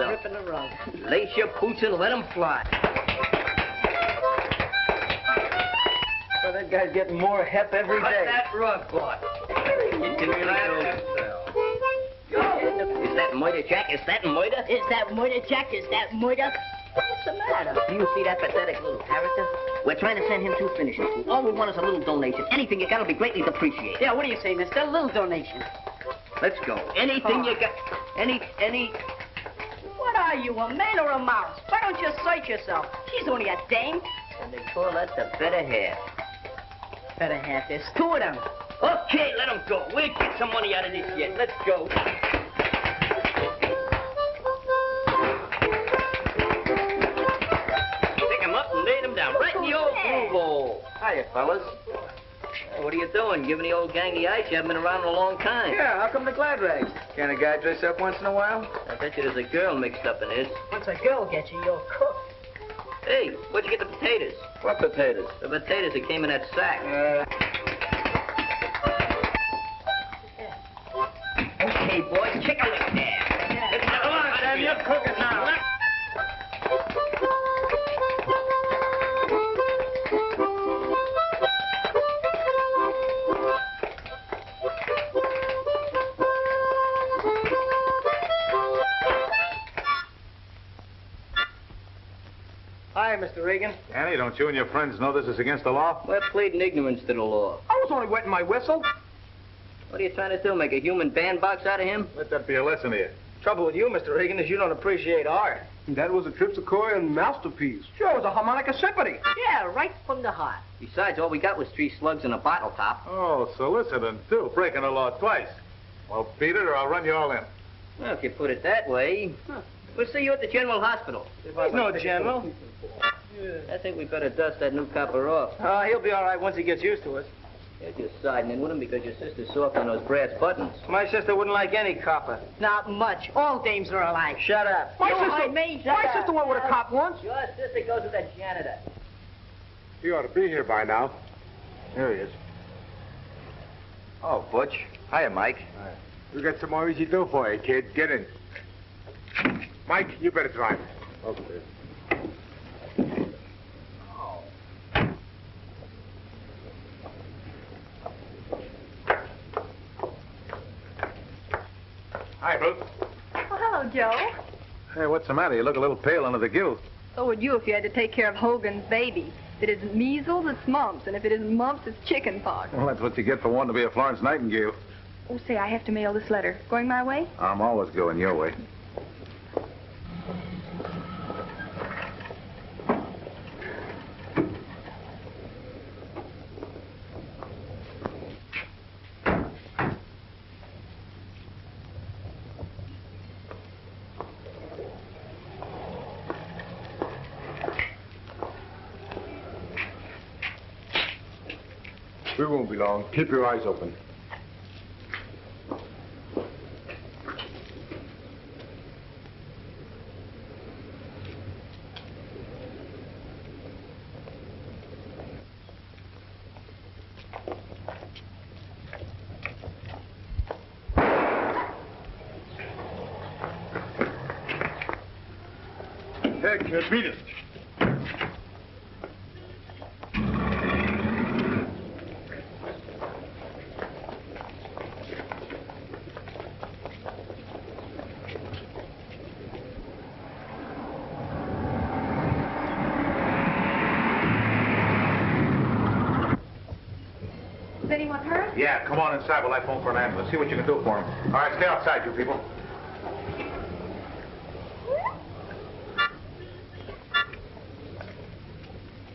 yourself. Ripping the rug. Lace your boots and let them fly. Well, that guy's getting more hep every day. Cut that rug, boy. You can relax yourself. Is that murder, Jack? Is that murder? Is that murder, Jack? Is that murder? What's the matter? Do you see that pathetic little character? We're trying to send him to finishing school. All we want is a little donation. Anything you got will be greatly appreciated. Yeah, what do you say, mister? A little donation. Let's go. Anything you got. Any. What are you, a man or a mouse? Why don't you assert yourself? She's only a dame. And they call that the better half. Better half. There's two of them. Okay, let them go. We'll get some money out of this yet. Let's go. Pick them up and lay them down right in the old blue bowl. Hiya, fellas. Hey, what are you doing? Giving the old gang the ice? You haven't been around in a long time. Yeah, how come the glad rags? Can't a guy dress up once in a while? I bet you there's a girl mixed up in this. Once a girl gets you, you're cooked. Hey, where'd you get the potatoes? What potatoes? The potatoes that came in that sack. Okay, boys, kick a lick there. Come on, Sam, you're cooking now. Hi, Mr. Regan. Annie, don't you and your friends know this is against the law? We're pleading ignorance to the law. I was only wetting my whistle. What are you trying to do, make a human bandbox out of him? Let that be a lesson to you. Trouble with you, Mr. Regan, is you don't appreciate art. That was a Tripsichorean masterpiece. Sure, it was a harmonica symphony. Yeah, right from the heart. Besides, all we got was 3 slugs and a bottle top. Oh, soliciting, too. Breaking the law twice. Well, beat it or I'll run you all in. Well, if you put it that way. We'll see you at the General Hospital. He's no general. I think we better dust that new copper off. He'll be all right once he gets used to it. You're just siding in with him because your sister's soft on those brass buttons. My sister wouldn't like any copper. Not much. All dames are alike. Shut up. My sister went with a cop once. Your sister goes with a janitor. He ought to be here by now. Here he is. Oh, Butch. Hiya, Mike. We got some more easy do for you, kid. Get in. Mike, you better drive. Okay. Hi, Bruce. Oh, hello, Joe. Hey, what's the matter? You look a little pale under the gills. So would you if you had to take care of Hogan's baby. If it isn't measles, it's mumps. And if it isn't mumps, it's chicken pox. Well, that's what you get for wanting to be a Florence Nightingale. Oh, say, I have to mail this letter. Going my way? I'm always going your way. We won't be long. Keep your eyes open. Heck, beat it. Is anyone hurt? Yeah, come on inside while I phone for an ambulance. See what you can do for him. All right, stay outside, you people.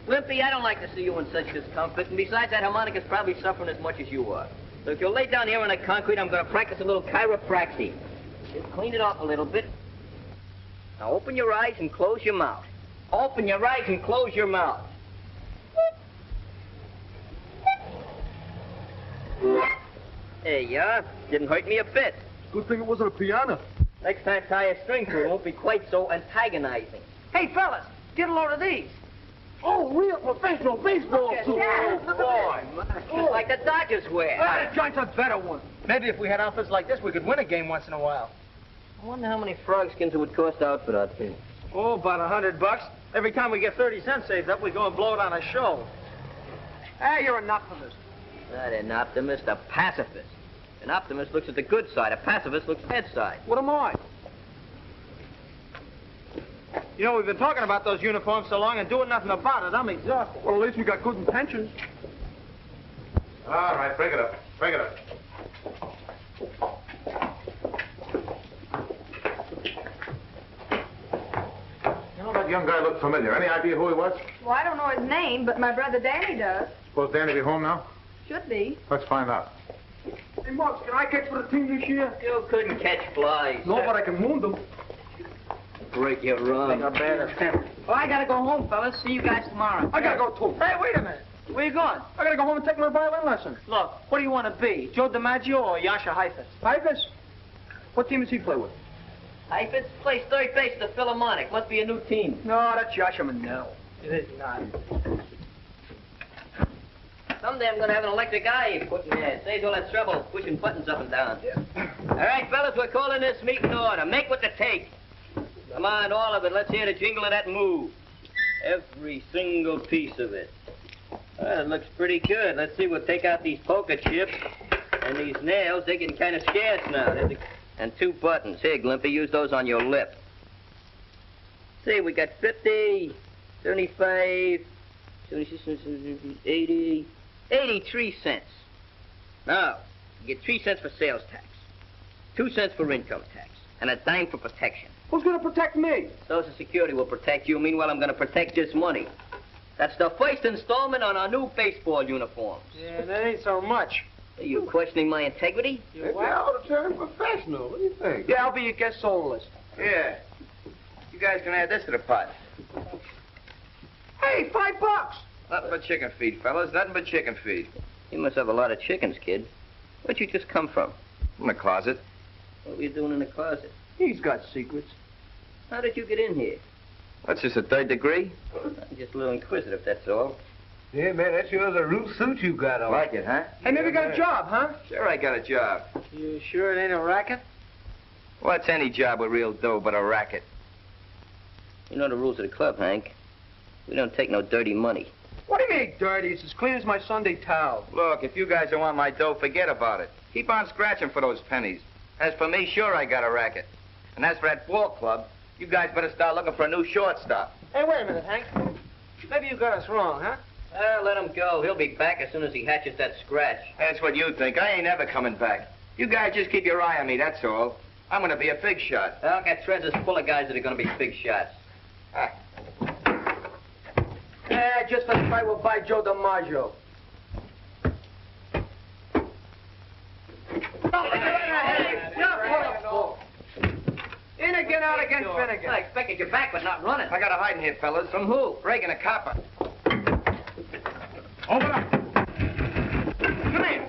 Limpy, I don't like to see you in such discomfort. And besides, that harmonica's probably suffering as much as you are. So if you'll lay down here on the concrete, I'm going to practice a little chiropractic. Just clean it off a little bit. Now open your eyes and close your mouth. Open your eyes and close your mouth. There you are. Didn't hurt me a bit. Good thing it wasn't a piano. Next time, tie a string to it. It won't be quite so antagonizing. Hey, fellas, get a load of these. Oh, real professional baseball suit. Yeah, boy. Like the Dodgers wear. That joint's a better one. Maybe if we had outfits like this, we could win a game once in a while. I wonder how many frog skins it would cost out for that thing. Oh, about $100. Every time we get 30 cents saved up, we go and blow it on a show. Hey, you're an optimist. Not an optimist, a pacifist. An optimist looks at the good side. A pacifist looks at the bad side. What am I? You know, we've been talking about those uniforms so long and doing nothing about it. I'm exhausted. Well, at least we got good intentions. All right, break it up. Break it up. You know, that young guy looked familiar. Any idea who he was? Well, I don't know his name, but my brother Danny does. Suppose Danny be home now? Should be. Let's find out. Hey, Marks, can I catch for the team this year? You couldn't catch flies. No, but I can wound them. Break your run. Well, I gotta go home, fellas. See you guys tomorrow. I gotta go too. Hey, wait a minute. Where you going? I gotta go home and take my violin lesson. Look, what do you want to be? Joe DiMaggio or Yasha Heifetz? Heifetz? What team does he play with? Heifetz plays third base at the Philharmonic. Must be a new team. No, that's Yasha Manel. It is not. Someday I'm going to have an electric eye put in there. It saves all that trouble pushing buttons up and down. Yeah. All right, fellas, we're calling this meeting order. Make what to take. Come on, all of it. Let's hear the jingle of that move. Every single piece of it. Well, it looks pretty good. Let's see, we'll take out these poker chips and these nails. They're getting kind of scarce now. And 2 buttons. Here, Glimpy, use those on your lip. See, we got 50, 75, 76, 80, 83 cents. Now, you get 3 cents for sales tax, 2 cents for income tax, and a dime for protection. Who's gonna protect me? Social Security will protect you. Meanwhile, I'm going to protect this money. That's the first installment on our new baseball uniforms. Yeah, that ain't so much. Are you questioning my integrity? Maybe I ought to turn professional. What do you think? Yeah, I'll be your guest soloist. Yeah. You guys can add this to the pot. Hey, $5. Nothing but chicken feed, fellas. Nothing but chicken feed. You must have a lot of chickens, kid. Where'd you just come from? In the closet. What were you doing in the closet? He's got secrets. How did you get in here? That's just a 3rd degree. I'm just a little inquisitive, that's all. Yeah, man, that's yours a root suit you got on. Like it, huh? Hey, maybe you got a job, huh? Sure, I got a job. You sure it ain't a racket? What's any job with real dough but a racket? You know the rules of the club, Hank. We don't take no dirty money. What do you mean, dirty? It's as clean as my Sunday towel. Look, if you guys don't want my dough, forget about it. Keep on scratching for those pennies. As for me, sure, I got a racket. And as for that ball club, you guys better start looking for a new shortstop. Hey, wait a minute, Hank. Maybe you got us wrong, huh? Let him go. He'll be back as soon as he hatches that scratch. That's what you think. I ain't ever coming back. You guys just keep your eye on me, that's all. I'm gonna be a big shot. I'll get treasures full of guys that are going to be big shots. Just let's fight with by Joe DiMaggio. In again, out again, Finnegan. I expected you back, but not running. I got a hiding here, fellas. From who? Breaking a copper. Open up. Come here.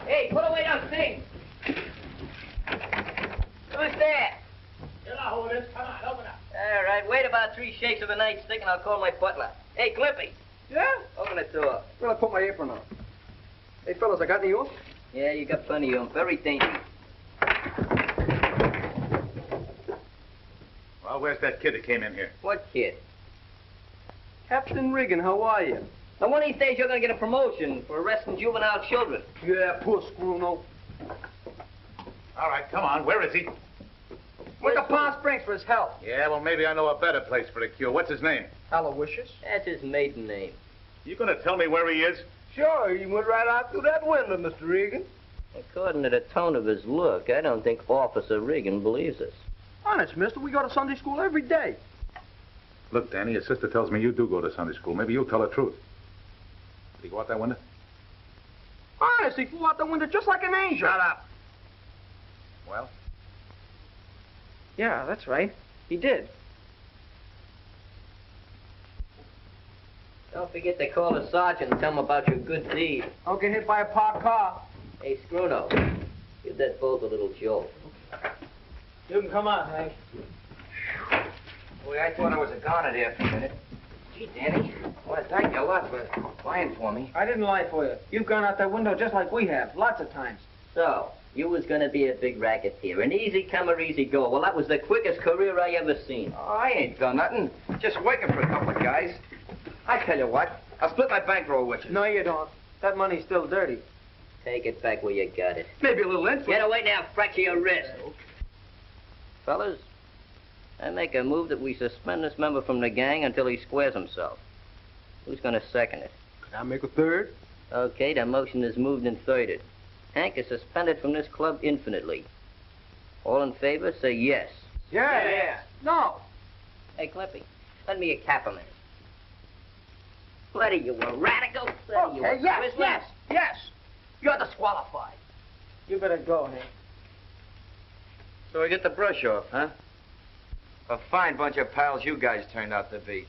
Hey, put away those things. Who's there? Come on, open up. All right, wait about 3 shakes of a nightstick and I'll call my butler. Hey, Clippy, Yeah? open the door. Well, I put my apron on. Hey, fellas, I got any yours? Yeah, you got plenty of them. Very dainty. Well, where's that kid that came in here? What kid? Captain Regan, how are you? Now, one of these days you're going to get a promotion for arresting juvenile children. Yeah, poor Scruno. All right, come on. Where is he? Went to Palm Springs for his health. Yeah, well, maybe I know a better place for a cure. What's his name? Aloysius? That's his maiden name. You going to tell me where he is? Sure, he went right out through that window, Mr. Regan. According to the tone of his look, I don't think Officer Regan believes us. Honest, mister, we go to Sunday school every day. Look, Danny, your sister tells me you do go to Sunday school. Maybe you'll tell the truth. Did he go out that window? Honest, he flew out the window just like an angel. Shut up. Well? Yeah, that's right. He did. Don't forget to call the sergeant and tell him about your good deed. Don't get hit by a parked car. Hey, Scruno, give that bolt a little jolt. You can come on, Hank. Boy, I thought I was a goner there for a minute. Gee, Danny, I want to thank you a lot for lying for me. I didn't lie for you. You've gone out that window just like we have, lots of times. So, You was gonna be a big racketeer, an easy comer, easy go. Well, that was the quickest career I ever seen. Oh, I ain't done nothing. Just working for a couple of guys. I tell you what, I'll split my bankroll with you. No, you don't. That money's still dirty. Take it back where you got it. Maybe a little interest. Get away now, fracture your wrist. Fellas, I make a move that we suspend this member from the gang until he squares himself. Who's gonna second it? Can I make a third? Okay, the motion is moved and thirded. Hank is suspended from this club infinitely. All in favor, say yes. Yeah. No. Hey, Clippy, lend me a cap a minute. What are you, a radical? What are you, a Christmas? Yes. You're disqualified. You better go, Hank. So I get the brush off, huh? A fine bunch of pals you guys turned out to be.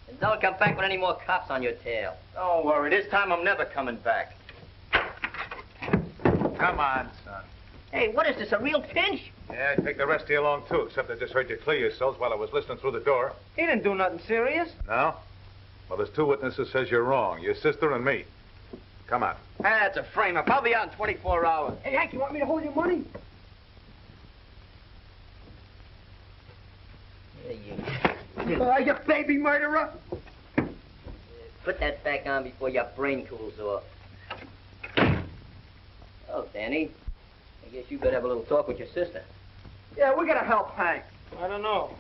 And don't come back with any more cops on your tail. Don't worry, this time I'm never coming back. Come on, son. Hey, what is this, a real pinch? Yeah, I'd take the rest of you along, too, except I just heard you clear yourselves while I was listening through the door. He didn't do nothing serious. No? Well, there's two witnesses says you're wrong, your sister and me. Come on. That's a frame-up. I'll be out in 24 hours. Hey, Hank, you want me to hold your money? You baby murderer! Put that back on before your brain cools off. Oh, Danny, I guess you better have a little talk with your sister. Yeah, we gotta help Hank. I don't know.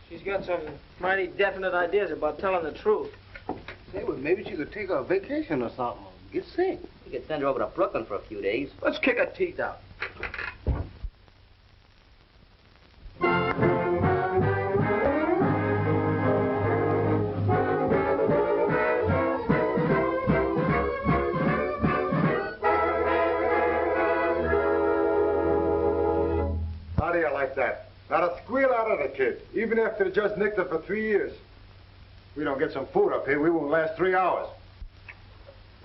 She's got some mighty definite ideas about telling the truth. Say, well, maybe she could take a vacation or something. Get sick. You could send her over to Brooklyn for a few days. Let's kick her teeth out. How do you like that? Not a squeal out of the kid, even after the judge nicked her for 3 years. If we don't get some food up here, we won't last 3 hours.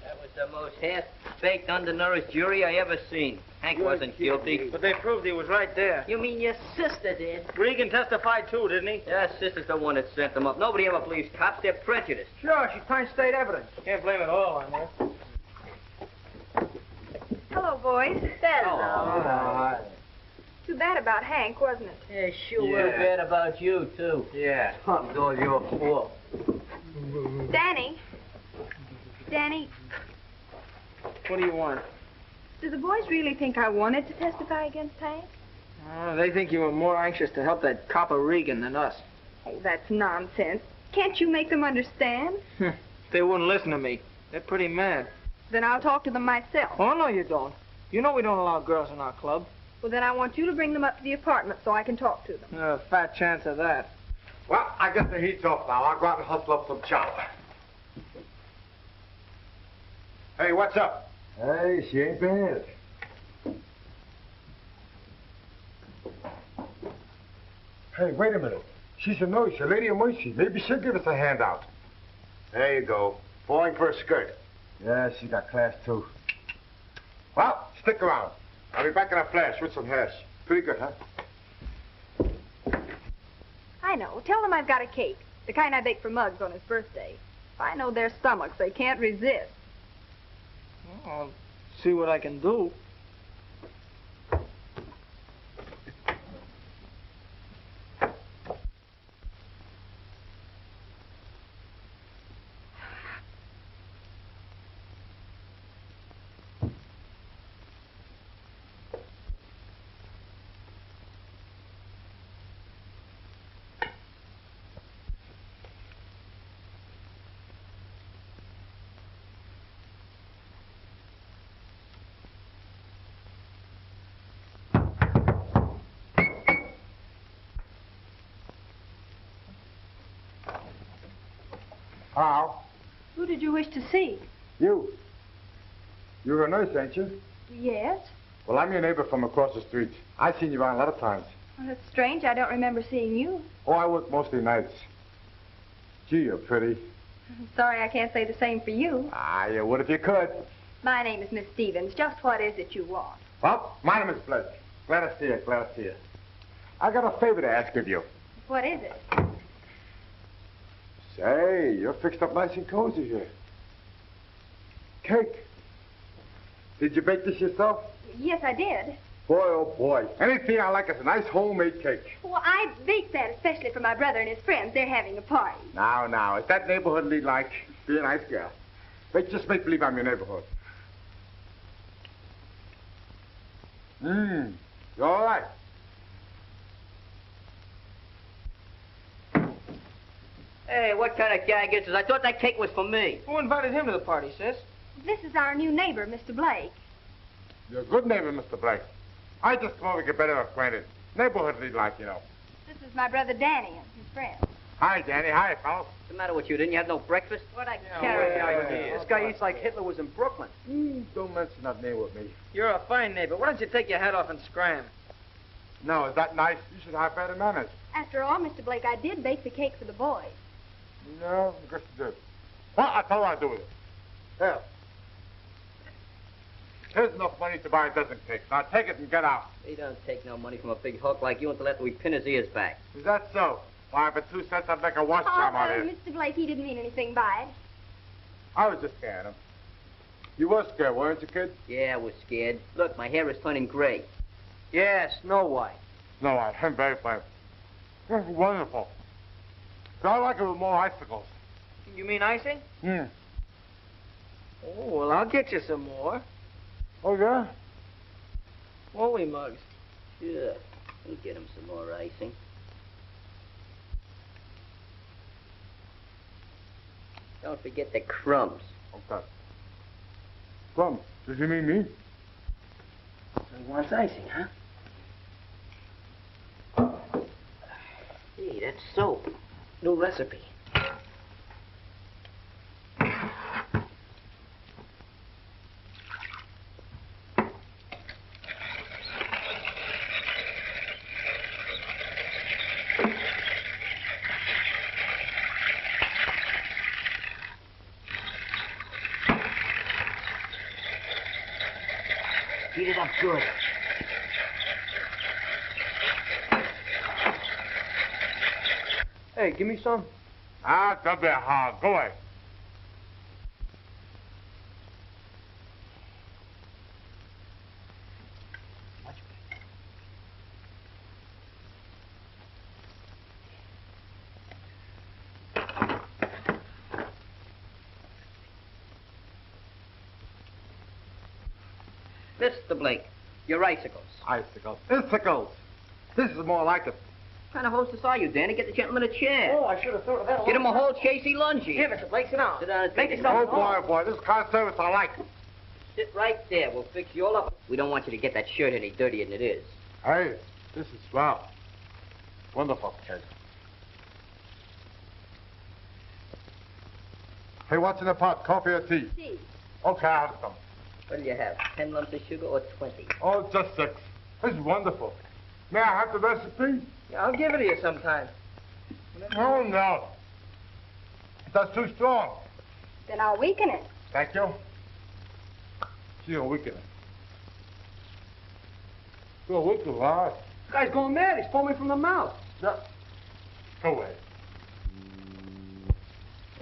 That was the most half-baked, undernourished jury I ever seen. Hank wasn't guilty. But they proved he was right there. You mean your sister did? Regan testified too, didn't he? Yeah, sister's the one that sent them up. Nobody ever believes cops. They're prejudiced. Sure, she finds state evidence. Can't blame it all on her. Hello, boys. Oh, Too bad about Hank, wasn't it? Yeah, sure. Too bad about you, too. Yeah. It's all your fault. Danny. Danny, what do you want? do the boys really think I wanted to testify against Hank? They think you were more anxious to help that copper Regan than us. Oh, that's nonsense. Can't you make them understand? They wouldn't listen to me. They're pretty mad. Then I'll talk to them myself. Oh, no, you don't. You know we don't allow girls in our club. Well, then I want you to bring them up to the apartment so I can talk to them. Fat chance of that. Well, I guess the heat's off now. I'll go out and hustle up some chow. Hey, what's up? Hey, she ain't bad. Hey, wait a minute. She's a nurse, a lady of mercy. Maybe she'll give us a handout. There you go. Falling for a skirt. Yeah, she got class too. Well, stick around. I'll be back in a flash with some hash. Pretty good, huh? I know. Tell them I've got a cake. The kind I bake for Muggs on his birthday. If I know their stomachs, they can't resist. Well, I'll see what I can do. How? Who did you wish to see? You. You're a nurse, ain't you? Yes. Well, I'm your neighbor from across the street. I've seen you around a lot of times. Well, that's strange. I don't remember seeing you. Oh, I work mostly nights. Gee, you're pretty. Sorry I can't say the same for you. Ah, you would if you could. My name is Miss Stevens. Just what is it you want? Well, my name is Blake. Glad to see you, glad to see you. I got a favor to ask of you. What is it? Say, you're fixed up nice and cozy here. Cake. Did you bake this yourself? Yes, I did. Boy, oh boy. Anything I like is a nice homemade cake. Well, I baked that especially for my brother and his friends. They're having a party. Now, is that neighborhoodly like? Be a nice girl. Just make believe I'm your neighborhood. You all right? Hey, what kind of gag is this? I thought that cake was for me. Who invited him to the party, sis? This is our new neighbor, Mr. Blake. You're a good neighbor, Mr. Blake. I just come over to get better acquainted. Neighborhoodly like, you know. This is my brother Danny and his friends. Hi, Danny. Hi, fellas. What's the matter with you? Didn't you have no breakfast? What I Carry carry. This guy eats like Hitler was in Brooklyn. Don't mention that name with me. You're a fine neighbor. Why don't you take your hat off and scram? No, is that nice? You should have better manners. After all, Mr. Blake, I did bake the cake for the boys. No, I guess you did. Well, I'll tell you what I'll do with it. Here. Here's enough money to buy a dozen cakes. Now take it and get out. He don't take no money from a big hulk like you until after we pin his ears back. Is that so? Why, for 2 cents, I'd make a wash job out of it. Mr. Blake, he didn't mean anything by it. I was just scaring him. You were scared, weren't you, kid? Yeah, I was scared. Look, my hair is turning gray. Yeah, Snow White. No, I'm very fine. This is wonderful. So I like it with more icicles. You mean icing? Hmm. Oh, well, I'll get you some more. Oh, yeah? Won't we, Muggs? Sure. We'll get him some more icing. Don't forget the crumbs. Okay. Come, did you mean me? So he wants icing, huh? Hey, that's soap. New recipe. Heat it up good. Hey, give me some. Ah, don't be hard. Go away. Mr. Blake, your icicles. Icicles. Icicles. This is more like it. What kind of hostess are you, Danny? Get the gentleman a chair. Oh, I should have thought of that. Get him a whole Casey lungie. Here, Mr. Blake, sit down. Sit down and Make take it. yourself Oh, boy. This kind of service I like. Sit right there. We'll fix you all up. We don't want you to get that shirt any dirtier than it is. Hey, this is swell. Wonderful, kid. Hey, what's in the pot? Coffee or tea? Tea. Okay, I'll have some. What do you have? 10 lumps of sugar or 20? Oh, just 6. This is wonderful. May I have the recipe? Yeah, I'll give it to you sometime. Oh, no. That's too strong. Then I'll weaken it. Thank you. You're weaken it. You're weaken, all right. This guy's going mad. He's foaming from the mouth. No. Go away.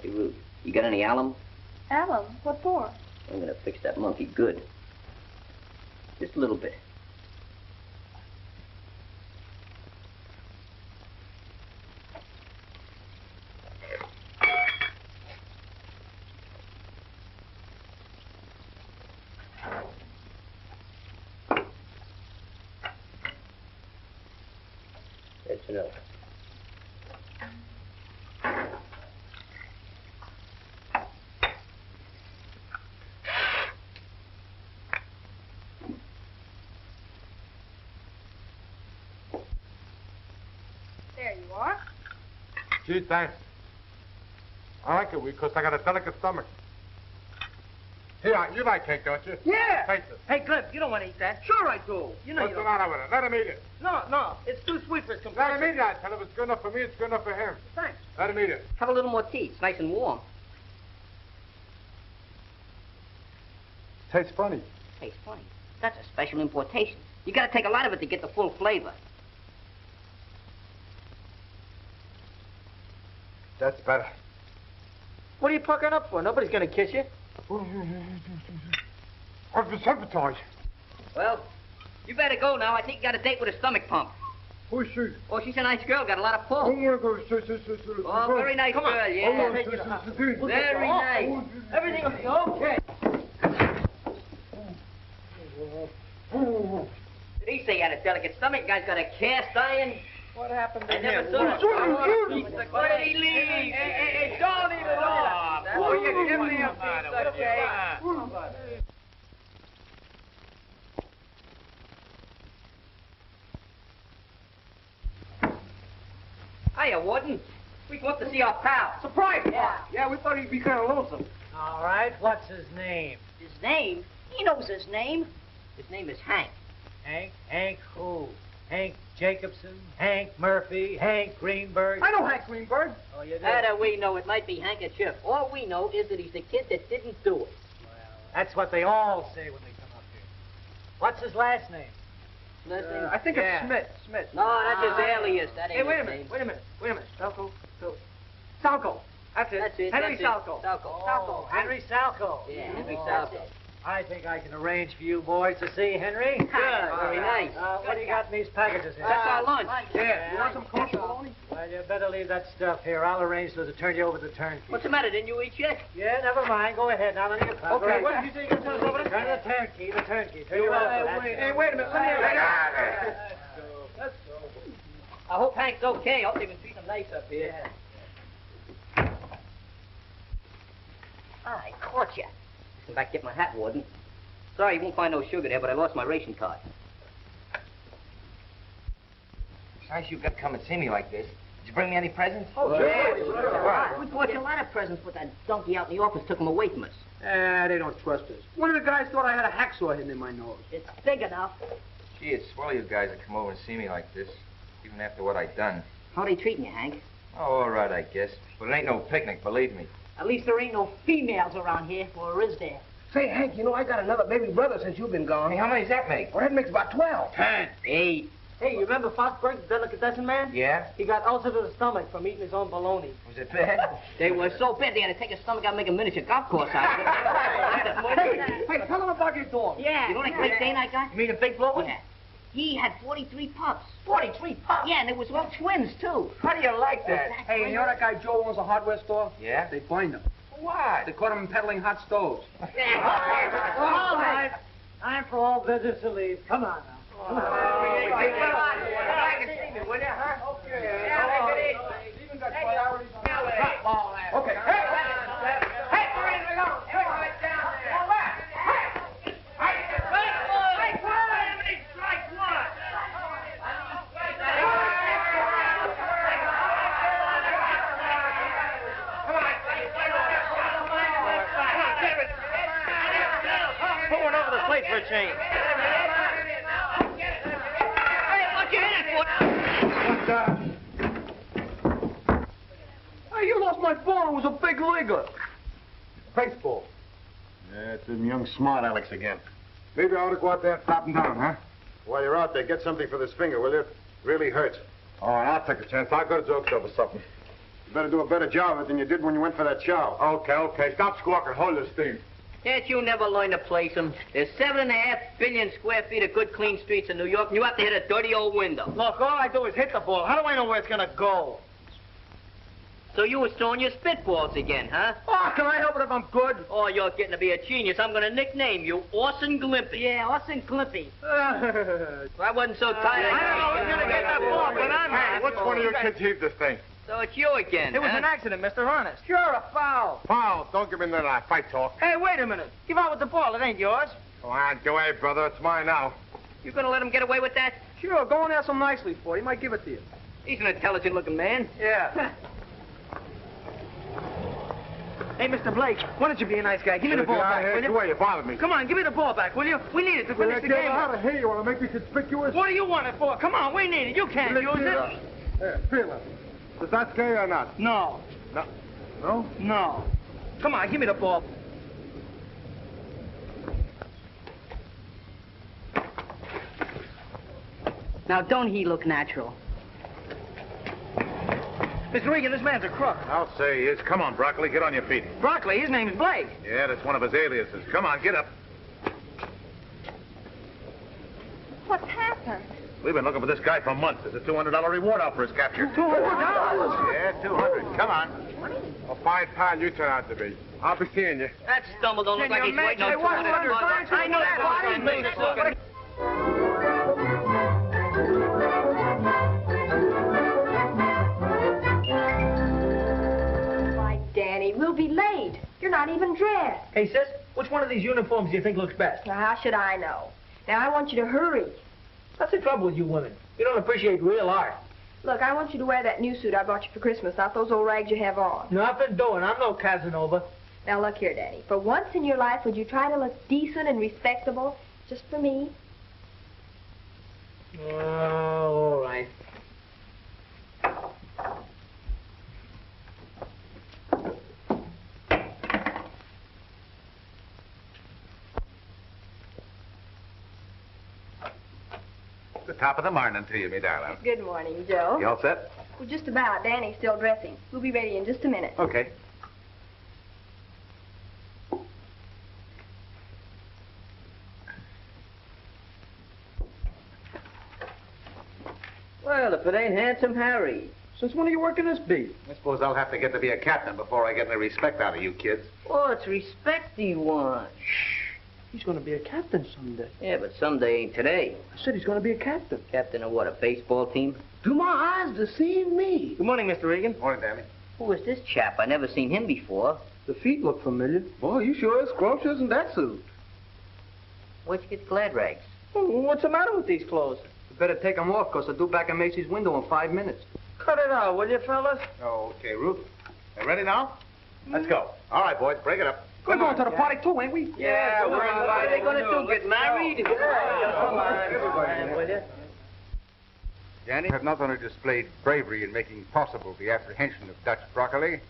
Hey, Ruth, you got any alum? Alum? What for? I'm gonna fix that monkey good. Just a little bit. That's enough. There you are. Gee, thanks. I like it because I got a delicate stomach. Here, you like cake, don't you? Yeah. Taste it. Hey, Cliff, you don't want to eat that. Sure I do. You know What's you the don't. matter with it? Let him eat it. No, it's too sweet for his Let complexion. him eat it. Tell him it's good enough for me, it's good enough for him. Thanks. Let him eat it. Have a little more tea. It's nice and warm. Tastes funny. Tastes funny. That's a special importation. You gotta take a lot of it to get the full flavor. That's better. What are you puckering up for? Nobody's going to kiss you. I've been sabotaged. Well, you better go now. I think you got a date with a stomach pump. Who's she? Oh, she's a nice girl. Got a lot of I pull. want to go. Oh, very nice girl, yeah. Very nice. Everything will be okay. Did he say he had a delicate stomach? Guy's got a cast iron. What happened to I never him? saw it. Why did he leave? Hey, don't even laugh. Oh, you give me a piece of cake. Hiya, Warden. We want to see our pal. Surprise! Yeah, we thought he'd be kind of lonesome. All right, what's his name? His name? He knows his name. His name is Hank. Hank? Hank who? Hank Jacobson? Hank Murphy? Hank Greenberg? I know Hank Greenberg. Oh, you do? How do we know? It might be handkerchief. All we know is that he's the kid that didn't do it. Well, that's what they all say when they come up here. What's his last name? Last name? I think it's Smith. Smith. No, that's his alias. That ain't Hey, wait a his minute. name. Wait a minute. Salco. Salco. That's it. That's it. Henry that's Salco. It. Salco. Oh, Henry Salco. Yeah, Henry Oh, Salco. I think I can arrange for you boys to see Henry. Good. Very nice. What do you got in these packages here? That's our lunch. Yeah. You want some kosher bologna? Well, you better leave that stuff here. I'll arrange to turn you over to the turnkey. What's the matter? Didn't you eat yet? Yeah, never mind. Go ahead now. Let me get Okay. What did you say you going to turn us over to? Turn the turnkey. The turnkey. Turn you over. That's it. Hey, wait a minute. Let me hear Let's go. I hope Hank's okay. I hope they can treat him nice up here. I caught you. Come back, get my hat, Warden. Sorry, you won't find no sugar there, but I lost my ration card. It's nice you got to come and see me like this. Did you bring me any presents? Oh, yeah. We bought you a lot of presents, but that donkey out in the office took them away from us. They don't trust us. One of the guys thought I had a hacksaw hidden in my nose. It's big enough. Gee, it's swell of you guys to come over and see me like this, even after what I've done. How they treating you, Hank? Oh, all right, I guess. But it ain't no picnic, believe me. At least there ain't no females around here, or is there? Say, Hank, you know, I got another baby brother since you've been gone. Hey, how many does that make? Well, that makes about 12. 10. 8. Hey, you remember Foxberg, the delicatessen man? Yeah? He got ulcer to the stomach from eating his own bologna. Was it bad? They were so bad they had to take his stomach out and make a miniature golf course out of it. Hey, tell him about your dog. Yeah. You know that Great Dane I got? You mean a big blow? Yeah. He had 43 pups. 43 pups? Yeah, and they was all twins, too. How do you like that? Hey, you know that guy Joe owns a hardware store? Yeah? They find him. Why? They caught him peddling hot stoves. All right. Time for all visitors to leave. Come on now. Come on. Okay. Put one over the plate for a change. Hey, you lost my ball. It was a big leaguer. Baseball. Yeah, it's him young smart Alex again. Maybe I ought to go out there and top him down, huh? While you're out there, get something for this finger, will you? It really hurts. Oh, and I'll take a chance. I'll go to Joke's over something. You better do a better job of it than you did when you went for that chow. Okay. Stop squawking. Hold your steam. Can't you never learn to place them? There's 7.5 billion square feet of good, clean streets in New York, and you have to hit a dirty old window. Look, all I do is hit the ball. How do I know where it's going to go? So you was throwing your spitballs again, huh? Oh, can I help it if I'm good? Oh, you're getting to be a genius. I'm going to nickname you Orson Glimpy. Yeah, Austin Clippy. I wasn't so tired. I don't know who's going to get that ball, but I'm Hey, what's one of your kids heaved this thing? So it's you again, It was huh? an accident, Mr. Honest. Sure, a foul. Foul. Don't give me none of that fight talk. Hey, wait a minute. Give out with the ball. It ain't yours. Come on, go ahead, brother. It's mine now. You going to let him get away with that? Sure, go and ask him nicely for it. He might give it to you. He's an intelligent-looking man. Yeah. Hey, Mr. Blake, why don't you be a nice guy? Give me the ball back, will you? You bother me. Come on, give me the ball back, will you? We need it to finish the game. How to hear you. Want to make me conspicuous? What do you want it for? Come on, we need it. You can't use it. Here, feel it. Does that scare you or not? No. No. No? No. Come on, give me the ball. Now, don't he look natural? Mr. Regan, this man's a crook. I'll say he is. Come on, Broccoli, get on your feet. Broccoli, his name's Blake. Yeah, that's one of his aliases. Come on, get up. What's happened? We've been looking for this guy for months. There's a $200 reward out for his capture. $200? Yeah, 200. Come on. A fine pal you turn out to be. I'll be seeing you. That stumble don't look like he's waiting on $200. I know that. Why, Danny, we'll be late. You're not even dressed. Hey, sis, which one of these uniforms do you think looks best? Now, how should I know? Now, I want you to hurry. What's the trouble with you women? You don't appreciate real art. Look, I want you to wear that new suit I bought you for Christmas, not those old rags you have on. Nothing doing. I'm no Casanova. Now, look here, Danny. For once in your life, would you try to look decent and respectable, just for me? Oh, all right. The top of the morning to you, me darling. Good morning, Joe. You all set? Well, just about. Danny's still dressing. We'll be ready in just a minute. Okay. Well, if it ain't Handsome Harry. Since when are you working this beat? I suppose I'll have to get to be a captain before I get any respect out of you kids. Oh, it's respect he wants. He's going to be a captain someday. Yeah, but someday ain't today. I said he's going to be a captain. Captain of what, a baseball team? Do my eyes deceive me? Good morning, Mr. Regan. Morning, Danny. Who is this chap? I never seen him before. The feet look familiar. Boy, you sure is scrumptious in that suit. Where'd you get glad rags? What's the matter with these clothes? You better take them off, because they're due back in Macy's window in 5 minutes. Cut it out, will you, fellas? Oh, okay, Ruth. You ready now? Let's go. All right, boys, break it up. We're going to the party, too, ain't we? Yeah, we're what are they going to do, get married? Come on, will you? Danny, you have not only displayed bravery in making possible the apprehension of Dutch Broccoli,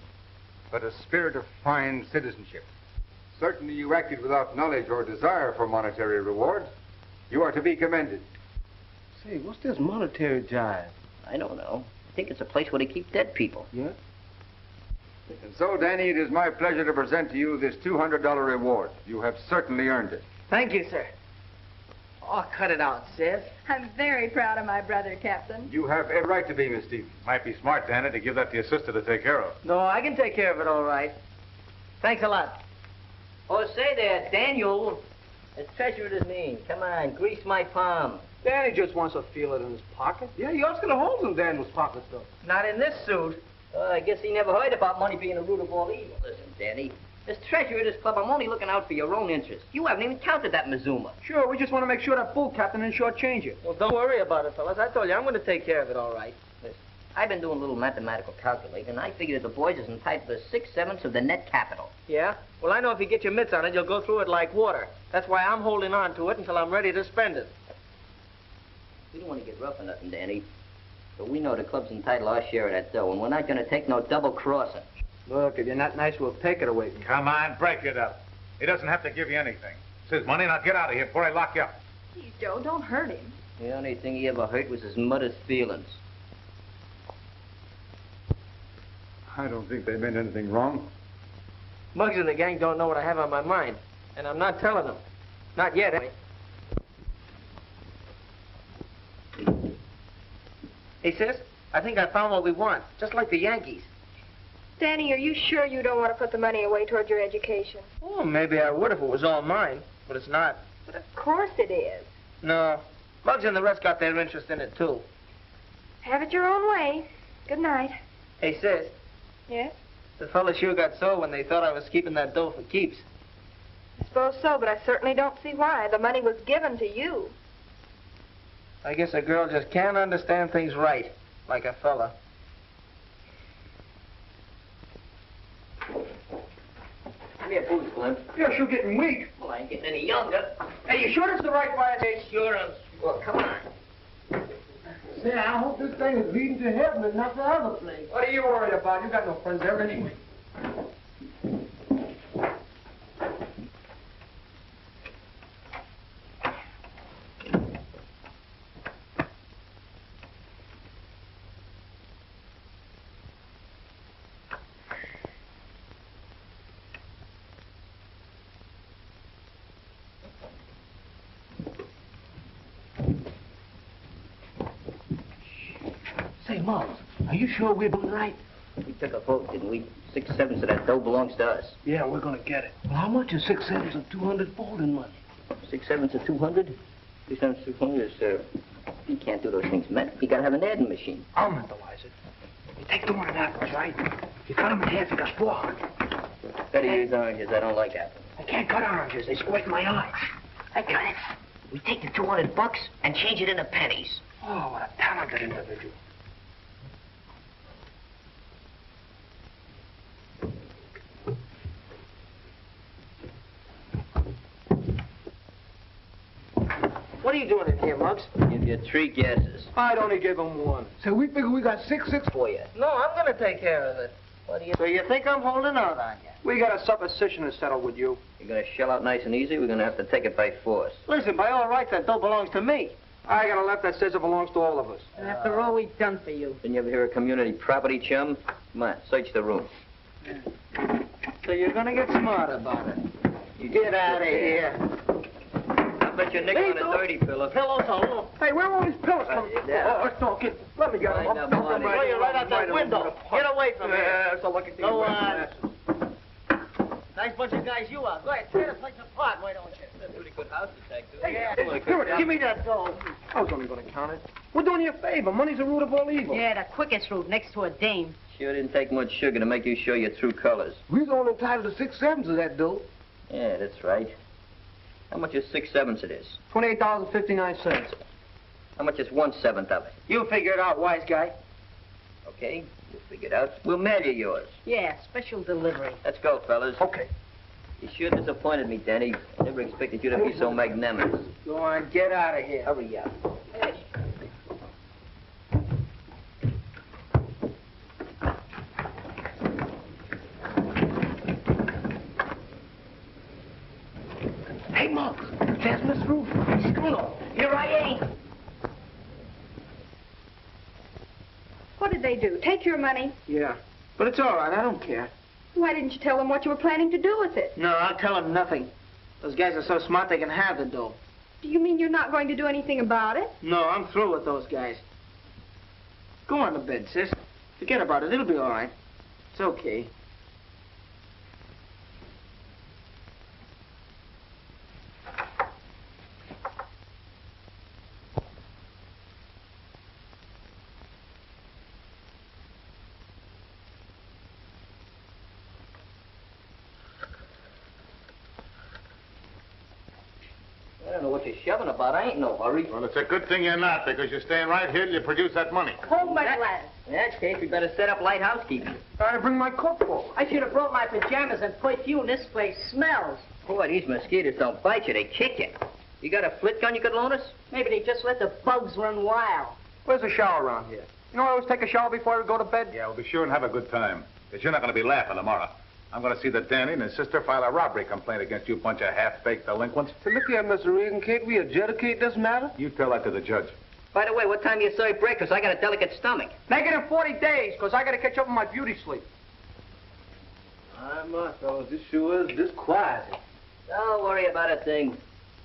but a spirit of fine citizenship. Certainly you acted without knowledge or desire for monetary reward. You are to be commended. Say, what's this monetary jive? I don't know. I think it's a place where they keep dead people. Yeah? And so, Danny, it is my pleasure to present to you this $200 reward. You have certainly earned it. Thank you, sir. Oh, cut it out, sis. I'm very proud of my brother, Captain. You have every right to be, Miss Stevens. Might be smart, Danny, to give that to your sister to take care of. No, I can take care of it all right. Thanks a lot. Oh, say there, Daniel. The treasurer does mean. Come on, grease my palm. Danny just wants to feel it in his pocket. Yeah, he always got holes in Daniel's pockets, though. Not in this suit. I guess he never heard about money being the root of all evil. Listen, Danny, as treasurer of this club, I'm only looking out for your own interests. You haven't even counted that Mazuma. Sure, we just want to make sure that fool captain didn't shortchange you. Well, don't worry about it, fellas. I told you, I'm going to take care of it all right. Listen, I've been doing a little mathematical calculating, and I figured that the boys is entitled to 6/7 of the net capital. Yeah? Well, I know if you get your mitts on it, you'll go through it like water. That's why I'm holding on to it until I'm ready to spend it. We don't want to get rough or nothing, Danny. But we know the club's entitled to our share of that dough, and we're not going to take no double-crossing. Look, if you're not nice, we'll take it away from you. Come on, break it up. He doesn't have to give you anything. It's his money. Now get out of here before I lock you up. Please, Joe, don't hurt him. The only thing he ever hurt was his mother's feelings. I don't think they meant anything wrong. Muggs and the gang don't know what I have on my mind, and I'm not telling them. Not yet, anyway. Hey, sis, I think I found what we want, just like the Yankees. Danny, are you sure you don't want to put the money away toward your education? Oh, maybe I would if it was all mine, but it's not. But of course it is. No, Muggs and the rest got their interest in it, too. Have it your own way. Good night. Hey, sis, Yes? the fellas sure got sore when they thought I was keeping that dough for keeps. I suppose so, but I certainly don't see why. The money was given to you. I guess a girl just can't understand things right, like a fella. Give me a booze, Glenn. You're sure getting weak. Well, I ain't getting any younger. Hey, you sure this is the right fire station? Sure, well, come on. Say, I hope this thing is leading to heaven and not the other place. What are you worried about? You got no friends there anyway. Muggs, are you sure we're doing right? We took a vote, didn't we? 6/7 of that dough belongs to us. Yeah, we're gonna get it. Well, how much is 6/7 of 200 folding money? 6/7 of 200? 6/7 of 200 is, you can't do those things, man. You gotta have an adding machine. I'll mentalize it. You take 200 apples, right? You cut them in half, you got 400. Better use oranges. I don't like apples. I can't cut oranges. They squirt my eyes. I got it. We take the $200 and change it into pennies. Oh, what a talented individual. What are you doing in here, Muggs? Give you 3 guesses I'd only give him one. So we figure we got 6/6. for you. No, I'm gonna take care of it. What do you... So you think I'm holding out on you? We got a supposition to settle with you. You're gonna shell out nice and easy? We're gonna have to take it by force. Listen, by all rights, that dough belongs to me. I got a left that says it belongs to all of us. And after all we've done for you. Didn't you ever hear of community property, chum? Come on, search the room. So you're gonna get smart about it. You Get out of here. I bet you're nickel on a dirty pillow. Pillows all. Hey, where are all these pillows coming from? Yeah. Oh, let's talk it. Let me get them. Find I'll the dump them money. right, Right out that window. Get away from here. That's a lucky thing. Go on. Nice bunch of guys you are. Go ahead, tear the place apart, why don't you? That's a pretty good house detective. Hey, give me that dough. I was only going to count it. We're doing you a favor. Money's the root of all evil. Yeah, the quickest route next to a dame. Sure didn't take much sugar to make you show your true colors. We're only entitled to 6/7 of that dough. Yeah, that's right. How much is 6/7 of this? $28.59. How much is 1/7 of it? You figure it out, wise guy. Okay, we'll figure it out. We'll mail you yours. Yeah, special delivery. Let's go, fellas. Okay. You sure disappointed me, Danny. I never expected you to be so magnanimous. Go on, get out of here. Hurry up. Hey, Muggs, there's Miss Ruth. Squirrel, here I ain't. What did they do? Take your money? Yeah, but it's all right. I don't care. Why didn't you tell them what you were planning to do with it? No, I'll tell them nothing. Those guys are so smart they can have the dough. Do you mean you're not going to do anything about it? No, I'm through with those guys. Go on to bed, sis. Forget about it. It'll be all right. It's okay. I don't know what you're shoving about. I ain't in no hurry. Well, it's a good thing you're not, because you're staying right here till you produce that money. Hold my glass. In that case, we better set up light housekeeping. Trying to bring my cook for. I should have brought my pajamas and perfume. This place smells. Boy, these mosquitoes don't bite you. They kick you. You got a flit gun you could loan us? Maybe they just let the bugs run wild. Where's the shower around here? You know, I always take a shower before I go to bed. Yeah, we'll be sure and have a good time. Because you're not going to be laughing tomorrow. I'm going to see that Danny and his sister file a robbery complaint against you bunch of half-baked delinquents. So look here, Mr. Regan, can't we adjudicate this matter? You tell that to the judge. By the way, what time do you serve breakfast? I got a delicate stomach. Make it in 40 days, because I got to catch up on my beauty sleep. My fellas, this sure is disquieting. Don't worry about a thing.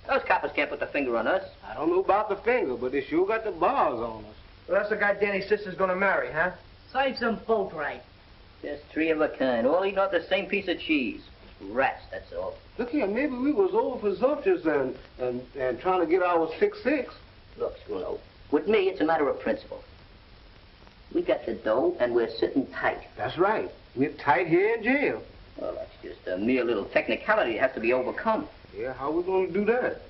Those coppers can't put the finger on us. I don't know about the finger, but they sure got the bars on us. Well, that's the guy Danny's sister's going to marry, huh? Serves them both right. Just 3 of a kind, all eating off the same piece of cheese. Rats, that's all. Look here, maybe we was over presumptuous and trying to get our 6/6. Look, Bruno, with me, it's a matter of principle. We got the dough, and we're sitting tight. That's right. We're tight here in jail. Well, that's just a mere little technicality that has to be overcome. Yeah, how we going to do that?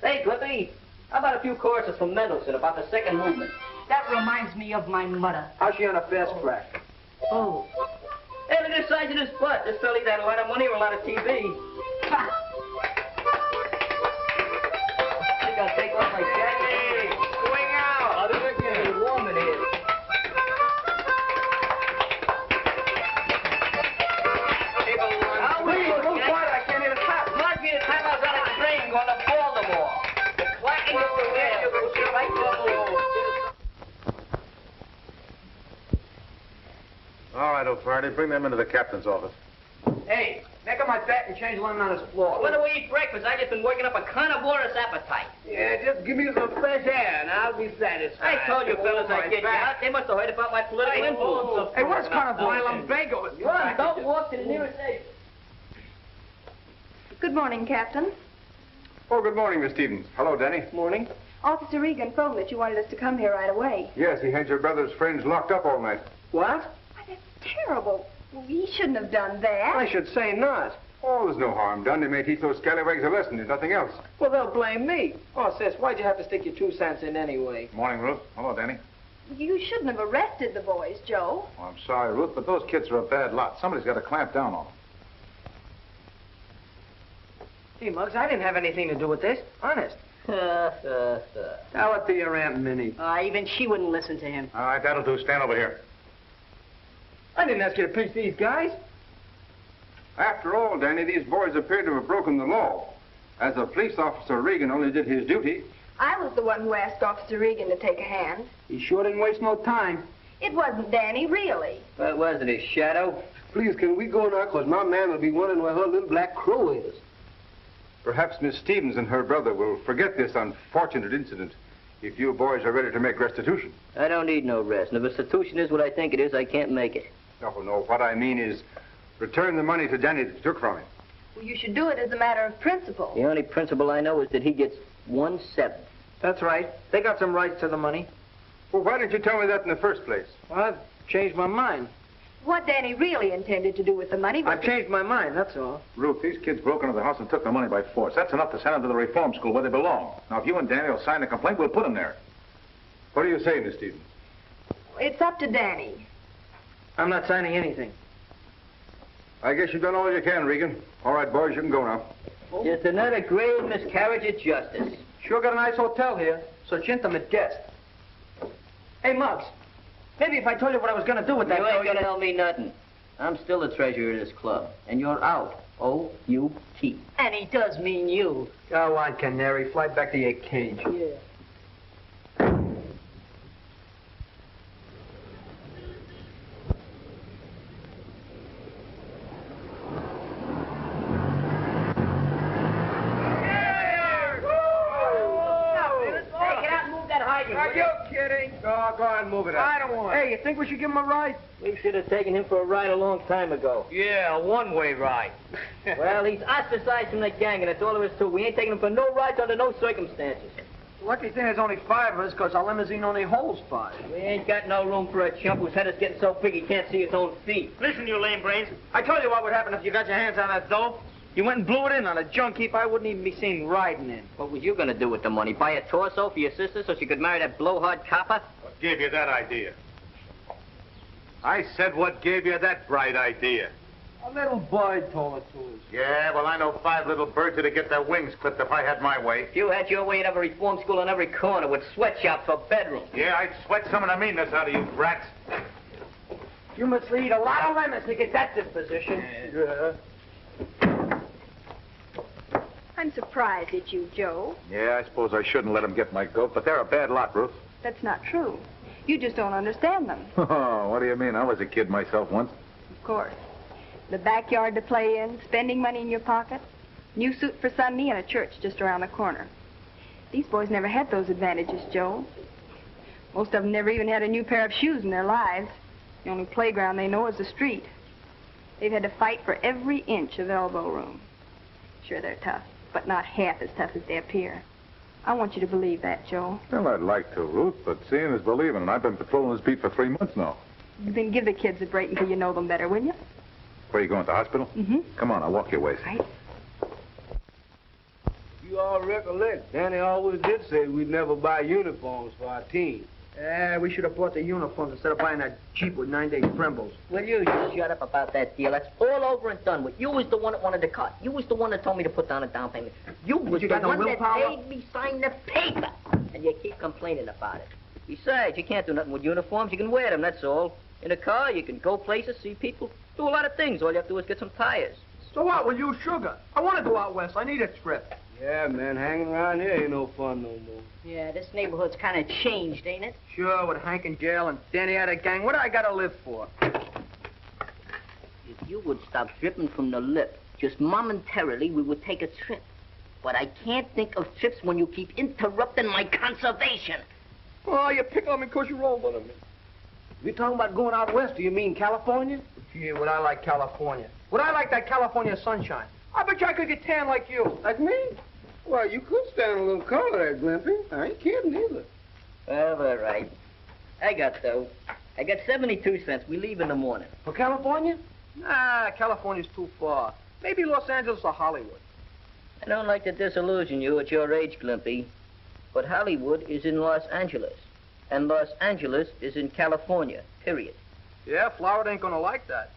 Hey, Clippy, how about a few choruses from Mendelssohn about the second movement? That reminds me of my mother. How's she on a fast track? Oh. Hey, look at the size of this butt. This fella either had a lot of money or a lot of TV. Ha. I think I'll take off my jacket. Hey, swing out. How does it get? It's warm in here. I can't hear the top. Might be the time I was on a train going to Baltimore. The clacking of the wind was right below. All right, O'Flaherty, bring them into the captain's office. Hey, Make up my bet and change lemon on his floor. When do we eat breakfast? I just been working up a carnivorous appetite. Yeah, just give me some fresh air and I'll be satisfied. I told you fellas I'd get you out. They must have heard about my political influence. Hey, what's carnivorous? Lumbago. Don't walk to the nearest station. Good morning, Captain. Oh, good morning, Miss Stevens. Hello, Danny. Morning. Officer Regan phoned that you wanted us to come here right away. Yes, he had your brother's friends locked up all night. What? Why, that's terrible. Well, he shouldn't have done that. I should say not. Oh, there's no harm done. They may teach those scallywags a lesson. There's nothing else. Well, they'll blame me. Oh, sis, why'd you have to stick your 2 cents in anyway? Morning, Ruth. Hello, Danny. You shouldn't have arrested the boys, Joe. Oh, I'm sorry, Ruth, but those kids are a bad lot. Somebody's got to clamp down on them. Hey, Muggs, I didn't have anything to do with this. Honest. Tell it to your Aunt Minnie. Even she wouldn't listen to him. All right, that'll do. Stand over here. I didn't ask you to pinch these guys. After all, Danny, these boys appear to have broken the law. As a police officer, Regan only did his duty. I was the one who asked Officer Regan to take a hand. He sure didn't waste no time. It wasn't Danny, really. What was it, his shadow? Please, can we go now? Because my man will be wondering where her little black crow is. Perhaps Miss Stevens and her brother will forget this unfortunate incident if you boys are ready to make restitution. I don't need no rest. And if restitution is what I think it is, I can't make it. No, what I mean is return the money to Danny that you took from him. Well, you should do it as a matter of principle. The only principle I know is that he gets 1/7. That's right. They got some rights to the money. Well, why didn't you tell me that in the first place? Well, I've changed my mind. What Danny really intended to do with the money was... I've changed my mind, that's all. Ruth, these kids broke into the house and took the money by force. That's enough to send them to the reform school where they belong. Now, if you and Danny will sign the complaint, we'll put them there. What do you say, Miss Stevens? It's up to Danny. I'm not signing anything. I guess you've done all you can, Regan. All right, boys, you can go now. Just another grave miscarriage of justice. Sure got a nice hotel here. Such intimate guests. Hey, Muggs. Maybe if I told you what I was going to do with that... You ain't gonna tell me nothing. I'm still the treasurer of this club, and you're out. O-U-T. And he does mean you. Go on, Canary. Fly back to your cage. Yeah. Are you kidding? Go ahead and move it up. I don't want it. Hey, you think we should give him a ride? We should have taken him for a ride a long time ago. Yeah, a one-way ride. Well, he's ostracized from the gang, and that's all there is to it. We ain't taking him for no rides under no circumstances. Lucky thing there's only 5 of us, because our limousine only holds 5. We ain't got no room for a chump whose head is getting so big he can't see his own feet. Listen, you lame brains. I told you what would happen if you got your hands on that dough. You went and blew it in on a junk heap I wouldn't even be seen riding in. What was you gonna do with the money? Buy a torso for your sister so she could marry that blowhard copper? What gave you that idea? I said what gave you that bright idea? A little bird told it to us. Yeah, well, I know 5 little birds that'd get their wings clipped if I had my way. If you had your way, you'd have a reform school on every corner with sweatshops for bedrooms. Yeah, I'd sweat some of the meanness out of you brats. You must eat a lot of lemons to get that disposition. Yeah. I'm surprised at you, Joe. Yeah, I suppose I shouldn't let them get my goat, but they're a bad lot, Ruth. That's not true. You just don't understand them. Oh, what do you mean? I was a kid myself once. Of course. The backyard to play in, spending money in your pocket, new suit for Sunday, and a church just around the corner. These boys never had those advantages, Joe. Most of them never even had a new pair of shoes in their lives. The only playground they know is the street. They've had to fight for every inch of elbow room. Sure, they're tough, but not half as tough as they appear. I want you to believe that, Joe. Well, I'd like to, Ruth, but seeing is believing, and I've been patrolling this beat for 3 months now. Then give the kids a break until you know them better, will you? Where are you going, to the hospital? Mm-hmm. Come on, I'll walk your ways. Right. You all recollect, Danny always did say we'd never buy uniforms for our team. Yeah, we should have bought the uniforms instead of buying that Jeep with 9-day Brembos. Will you just shut up about that deal? That's all over and done with. You was the one that wanted to cut. You was the one that told me to put down a down payment. You was the got no one that willpower? made me sign the paper. And you keep complaining about it. Besides, you can't do nothing with uniforms. You can wear them, that's all. In a car, you can go places, see people, do a lot of things. All you have to do is get some tires. So what? We'll use sugar. I want to go out west. I need a trip. Yeah, man, hanging around here ain't no fun no more. Yeah, this neighborhood's kind of changed, ain't it? Sure, with Hank in jail and Danny out of gang, what do I got to live for? If you would stop dripping from the lip, just momentarily, we would take a trip. But I can't think of trips when you keep interrupting my conservation. Oh, you pick on me because you rolled on me. You talking about going out west, do you mean California? Yeah, would I like California? Would I like that California sunshine? I bet you I could get tan like you. Like me? Well, you could stand a little color there, Glimpy. I ain't kidding either. Well, all right. I got 72 cents. We leave in the morning. For California? Nah, California's too far. Maybe Los Angeles or Hollywood. I don't like to disillusion you at your age, Glimpy, but Hollywood is in Los Angeles, and Los Angeles is in California, period. Yeah, Florida ain't gonna like that.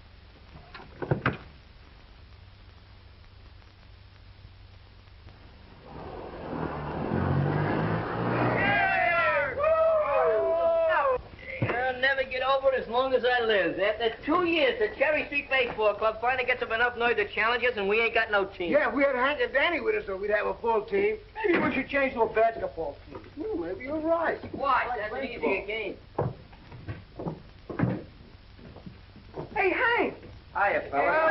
I'll never get over it as long as I live. After 2 years, the Cherry Street Baseball Club finally gets up enough nerve to challenge us, and we ain't got no team. Yeah, if we had Hank and Danny with us, so we'd have a full team. Maybe we should change to a basketball team. Well, maybe you're right. Why? That's an easier game. Hey, Hank! Hiya, fella.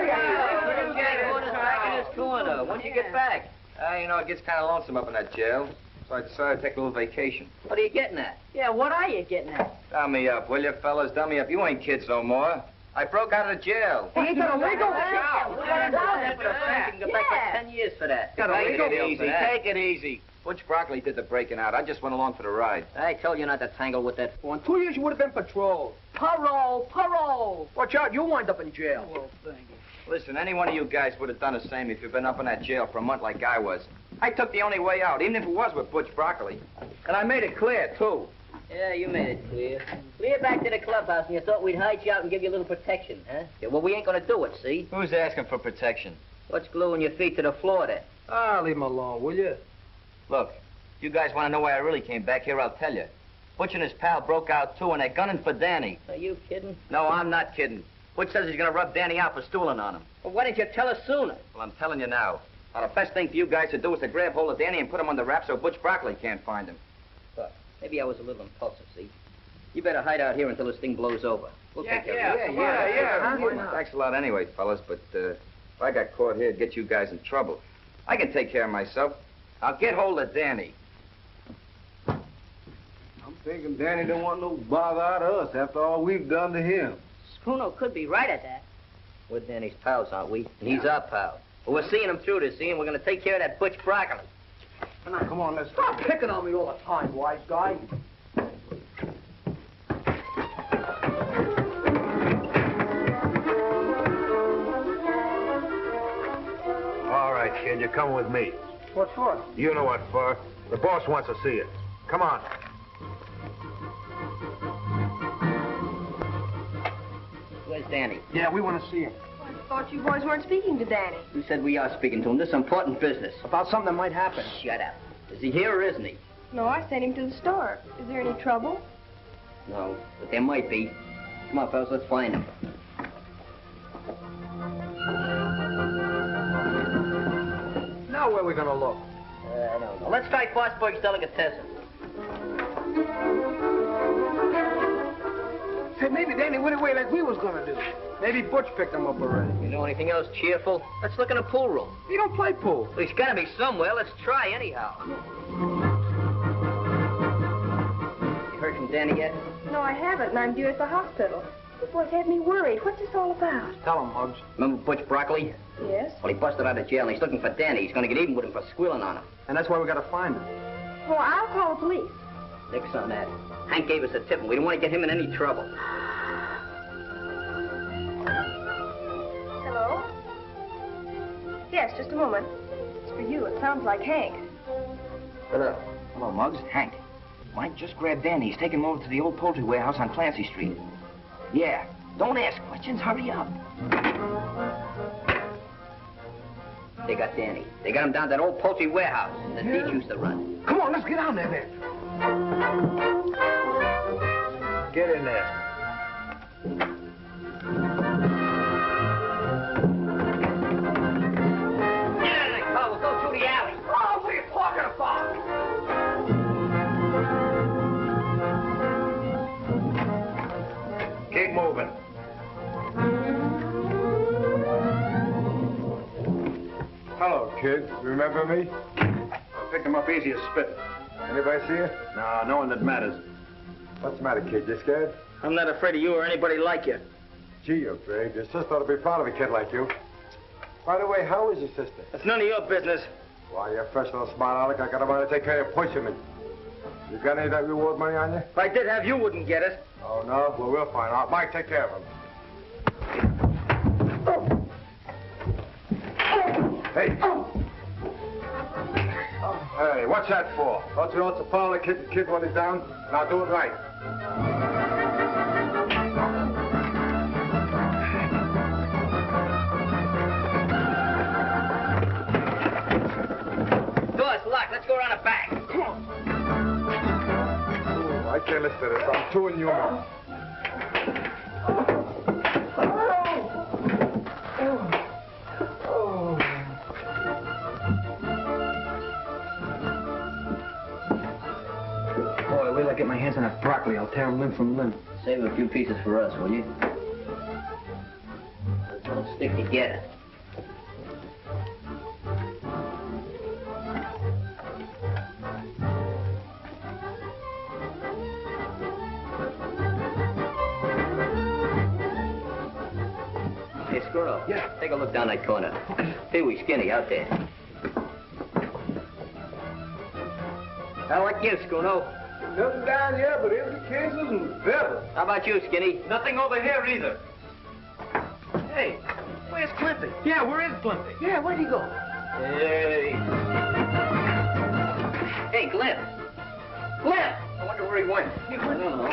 Little guy going back in his corner. When'd you get back? You know, it gets kind of lonesome up in that jail, so I decided to take a little vacation. What are you getting at? Yeah, what are you getting at? Dumb me up, will you, fellas? Dumb me up. You ain't kids no more. I broke out of jail. He ain't got a legal You can go back for 10 years for that. Take it easy. Take it easy. Butch Broccoli did the breaking out. I just went along for the ride. I told you not to tangle with that. Well, in 2 years, you would have been patrolled. Parole! Watch out, you'll wind up in jail. Well, thank you. Listen, any one of you guys would have done the same if you'd been up in that jail for a month like I was. I took the only way out, even if it was with Butch Broccoli. And I made it clear, too. Yeah, you made it clear. Clear back to the clubhouse, and you thought we'd hide you out and give you a little protection, huh? Yeah, well, we ain't gonna do it, see? Who's asking for protection? What's gluing your feet to the floor there? Ah, leave him alone, will you? Look, if you guys want to know why I really came back here, I'll tell you. Butch and his pal broke out, too, and they're gunning for Danny. Are you kidding? No, I'm not kidding. Butch says he's gonna rub Danny out for stooling on him. Well, why didn't you tell us sooner? Well, I'm telling you now. Now, the best thing for you guys to do is to grab hold of Danny and put him under wraps so Butch Broccoli can't find him. Look, maybe I was a little impulsive, see? You better hide out here until this thing blows over. We'll take care of it. Yeah. Thanks a lot anyway, fellas, but if I got caught here, it'd get you guys in trouble. I can take care of myself. I'll get hold of Danny. I'm thinking Danny don't want no bother out of us after all we've done to him. Spoono could be right at that. We're Danny's pals, aren't we? And he's our pal. Well, we're seeing him through this, see? And we're going to take care of that Butch Broccoli. Now, come on, let's stop picking on me all the time, wise guy. All right, kid, you're coming with me. What for? You know what for. The boss wants to see you. Come on. Where's Danny? Yeah, we want to see him. I thought you boys weren't speaking to Danny. Who said we are speaking to him? This is important business. About something that might happen. Shut up. Is he here or isn't he? No, I sent him to the store. Is there any trouble? No, but there might be. Come on, fellas, let's find him. Now where are we going to look? I don't know. Let's try Fosburg's Delicatessen. Hey, maybe Danny went away like we was going to do. Maybe Butch picked him up already. You know anything else cheerful? Let's look in the pool room. He don't play pool. Well, he's got to be somewhere. Let's try anyhow. You heard from Danny yet? No, I haven't, and I'm due at the hospital. The boys had me worried. What's this all about? Tell him, Muggs. Remember Butch Broccoli? Yes? Well, he busted out of jail, and he's looking for Danny. He's going to get even with him for squealing on him. And that's why we got to find him. Well, I'll call the police. Nix on that. Hank gave us a tip, and we don't want to get him in any trouble. Hello? Yes, just a moment. It's for you. It sounds like Hank. Hello. Hello, Muggs. Hank. Mike, just grab Danny. He's taking him over to the old poultry warehouse on Clancy Street. Yeah. Don't ask questions. Hurry up. They got Danny. They got him down to that old poultry warehouse that Deech used to run. Come on, let's get down there, then. Get in there. Get out of the car. We'll go through the alley. Oh, what are you talking about? Keep moving. kid. Remember me? I picked him up easy as spit. Anybody see you? No, no one that matters. What's the matter, kid? You scared? I'm not afraid of you or anybody like you. Gee, you're brave. Your sister ought to be proud of a kid like you. By the way, how is your sister? That's none of your business. Why, you're fresh and smart, Alec. I got a mind to take care of poisoning. You got any of that reward money on you? If I did have, you wouldn't get it. Oh, no? Well, we'll find out. Mike, take care of him. Hey. Hey, what's that for? Don't you know it's a power to kick the kid when he's down? Now do it right. Door's locked. Let's go around the back. Oh, I can't listen to this. I'm too inhuman. Boy, wait till I get my hands on that broccoli. I'll tear him limb from limb. Save a few pieces for us, will you? Don't stick together. Hey, Squirrel. Yeah. Take a look down that corner. Pee-wee, Skinny, out there. Now, what gives, Squirrel? Nothing down here but empty cases and feathers. How about you, Skinny? Nothing over here either. Hey, where's Climpy? Yeah, where is Glimpy? Yeah, where'd he go? Hey. Hey, Glimp. Glimp! I wonder where he went. I don't know.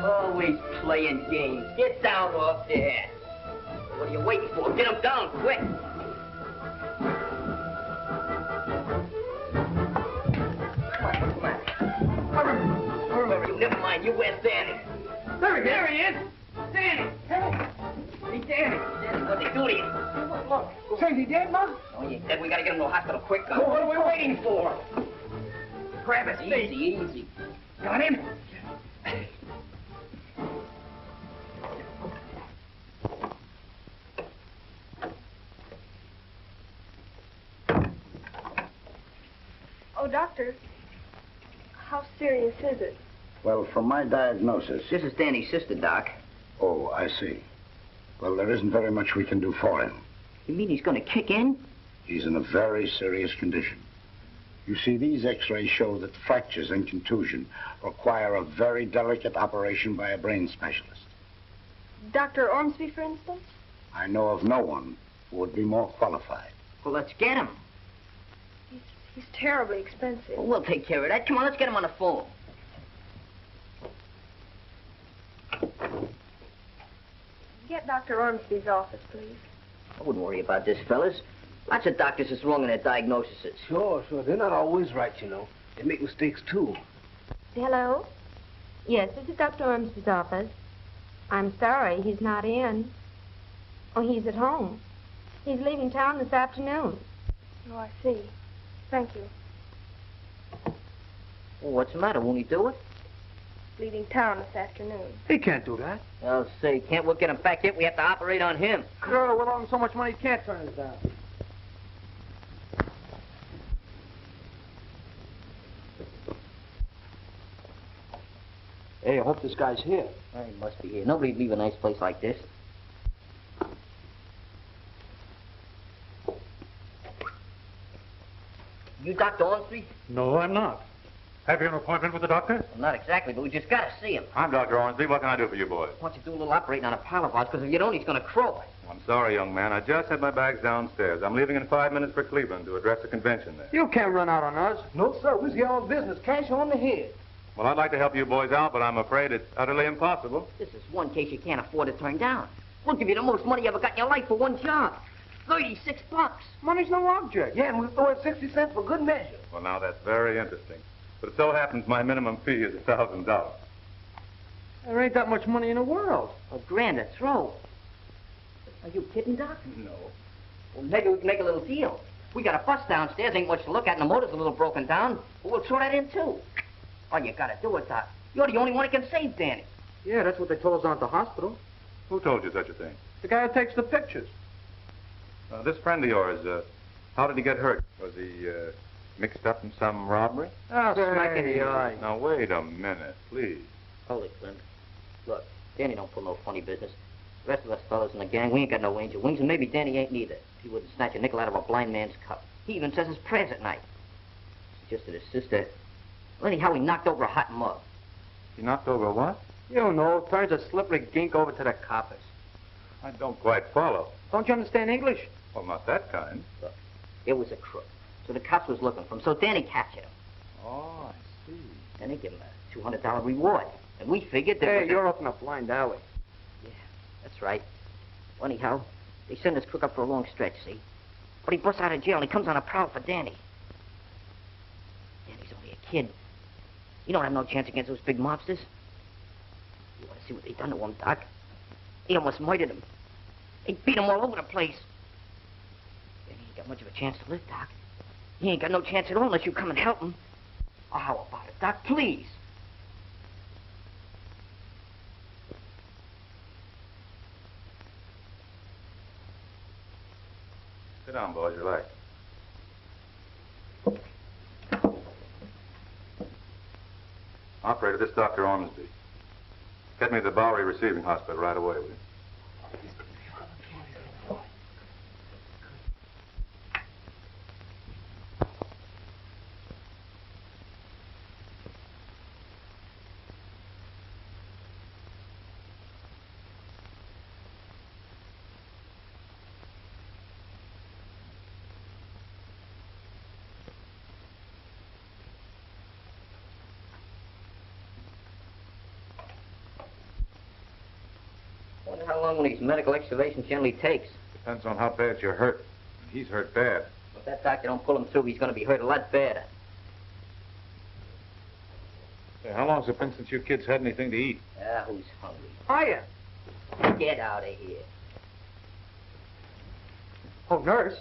Always playing games. Get down off there. What are you waiting for? Get him down, quick. Never mind, you where's Danny? There he is. Danny! Hey, Danny! Danny, what they do to you? Look, say he dead, Mug? Oh, you dead? We gotta get him to the hospital quick. Well, what are we waiting for? Grab it, Steve. Easy. Got him? Oh, doctor, how serious is it? Well, from my diagnosis... This is Danny's sister, Doc. Oh, I see. Well, there isn't very much we can do for him. You mean he's gonna kick in? He's in a very serious condition. You see, these x-rays show that fractures and contusion require a very delicate operation by a brain specialist. Dr. Ormsby, for instance? I know of no one who would be more qualified. Well, let's get him. He's terribly expensive. Well, we'll take care of that. Come on, let's get him on the phone. Get Dr. Ormsby's office, please. I wouldn't worry about this, fellas. Lots of doctors is wrong in their diagnoses. Sure. They're not always right, you know. They make mistakes, too. Hello? Yes, this is Dr. Ormsby's office. I'm sorry, he's not in. Oh, he's at home. He's leaving town this afternoon. Oh, I see. Thank you. Well, what's the matter? Won't he do it? Leaving town this afternoon. He can't do that. I'll say, can't we get him back yet? We have to operate on him. Girl, with all so much money, he can't turn us down. Hey, I hope this guy's here. Well, he must be here. Nobody'd leave a nice place like this. You Dr. Ormsby? No, I'm not. Have you an appointment with the doctor? Well, not exactly, but we just gotta see him. I'm Dr. Ormsby. What can I do for you boys? Why don't you do a little operating on a pal of ours, because if you don't, he's gonna croak. I'm sorry, young man. I just had my bags downstairs. I'm leaving in 5 minutes for Cleveland to address a convention there. You can't run out on us. No, sir. We're here on business. Cash on the head. Well, I'd like to help you boys out, but I'm afraid it's utterly impossible. This is one case you can't afford to turn down. We'll give you the most money you ever got in your life for one job. $36. Money's no object. Yeah, and we'll throw in 60 cents for good measure. Well, now, that's very interesting. But it so happens my minimum fee is $1,000. There ain't that much money in the world. $1,000 a throw. Are you kidding, Doc? No. Well, maybe we can make a little deal. We got a bus downstairs, ain't much to look at, and the motor's a little broken down. But we'll throw that in, too. All you gotta do is, Doc. You're the only one who can save Danny. Yeah, that's what they told us down at the hospital. Who told you such a thing? The guy who takes the pictures. This friend of yours, how did he get hurt? Was he mixed up in some robbery? Oh, smack in the eye. Now, wait a minute, please. Hold it, Clint. Look, Danny don't pull no funny business. The rest of us fellas in the gang, we ain't got no angel wings, and maybe Danny ain't neither. He wouldn't snatch a nickel out of a blind man's cup. He even says his prayers at night. Just that his sister... Well, anyhow, he knocked over a hot mug. He knocked over what? You don't know. Turns a slippery gink over to the coppers. I don't quite follow. Don't you understand English? Well, not that kind. Look, it was a crook. So the cops was looking for him, so Danny captured him. Oh, I see. And they give him a $200 reward. And we figured that... Hey, you're up in a blind alley. Yeah, that's right. Well, anyhow, they send this crook up for a long stretch, see? But he busts out of jail and he comes on a prowl for Danny. Danny's only a kid. You don't have no chance against those big mobsters. You want to see what they done to him, Doc? They almost murdered him. They beat him all over the place. Danny ain't got much of a chance to live, Doc. He ain't got no chance at all unless you come and help him. Oh, how about it, Doc? Please. Sit down, boys. Relax. Operator, this is Dr. Ormsby. Get me to the Bowery Receiving Hospital right away, will you? I wonder how long one of these medical excavations generally takes. Depends on how bad you're hurt. He's hurt bad. If that doctor don't pull him through, he's going to be hurt a lot badder. Hey, how long's it been since you kids had anything to eat? Ah, who's hungry? Hiya. Get out of here. Oh, nurse.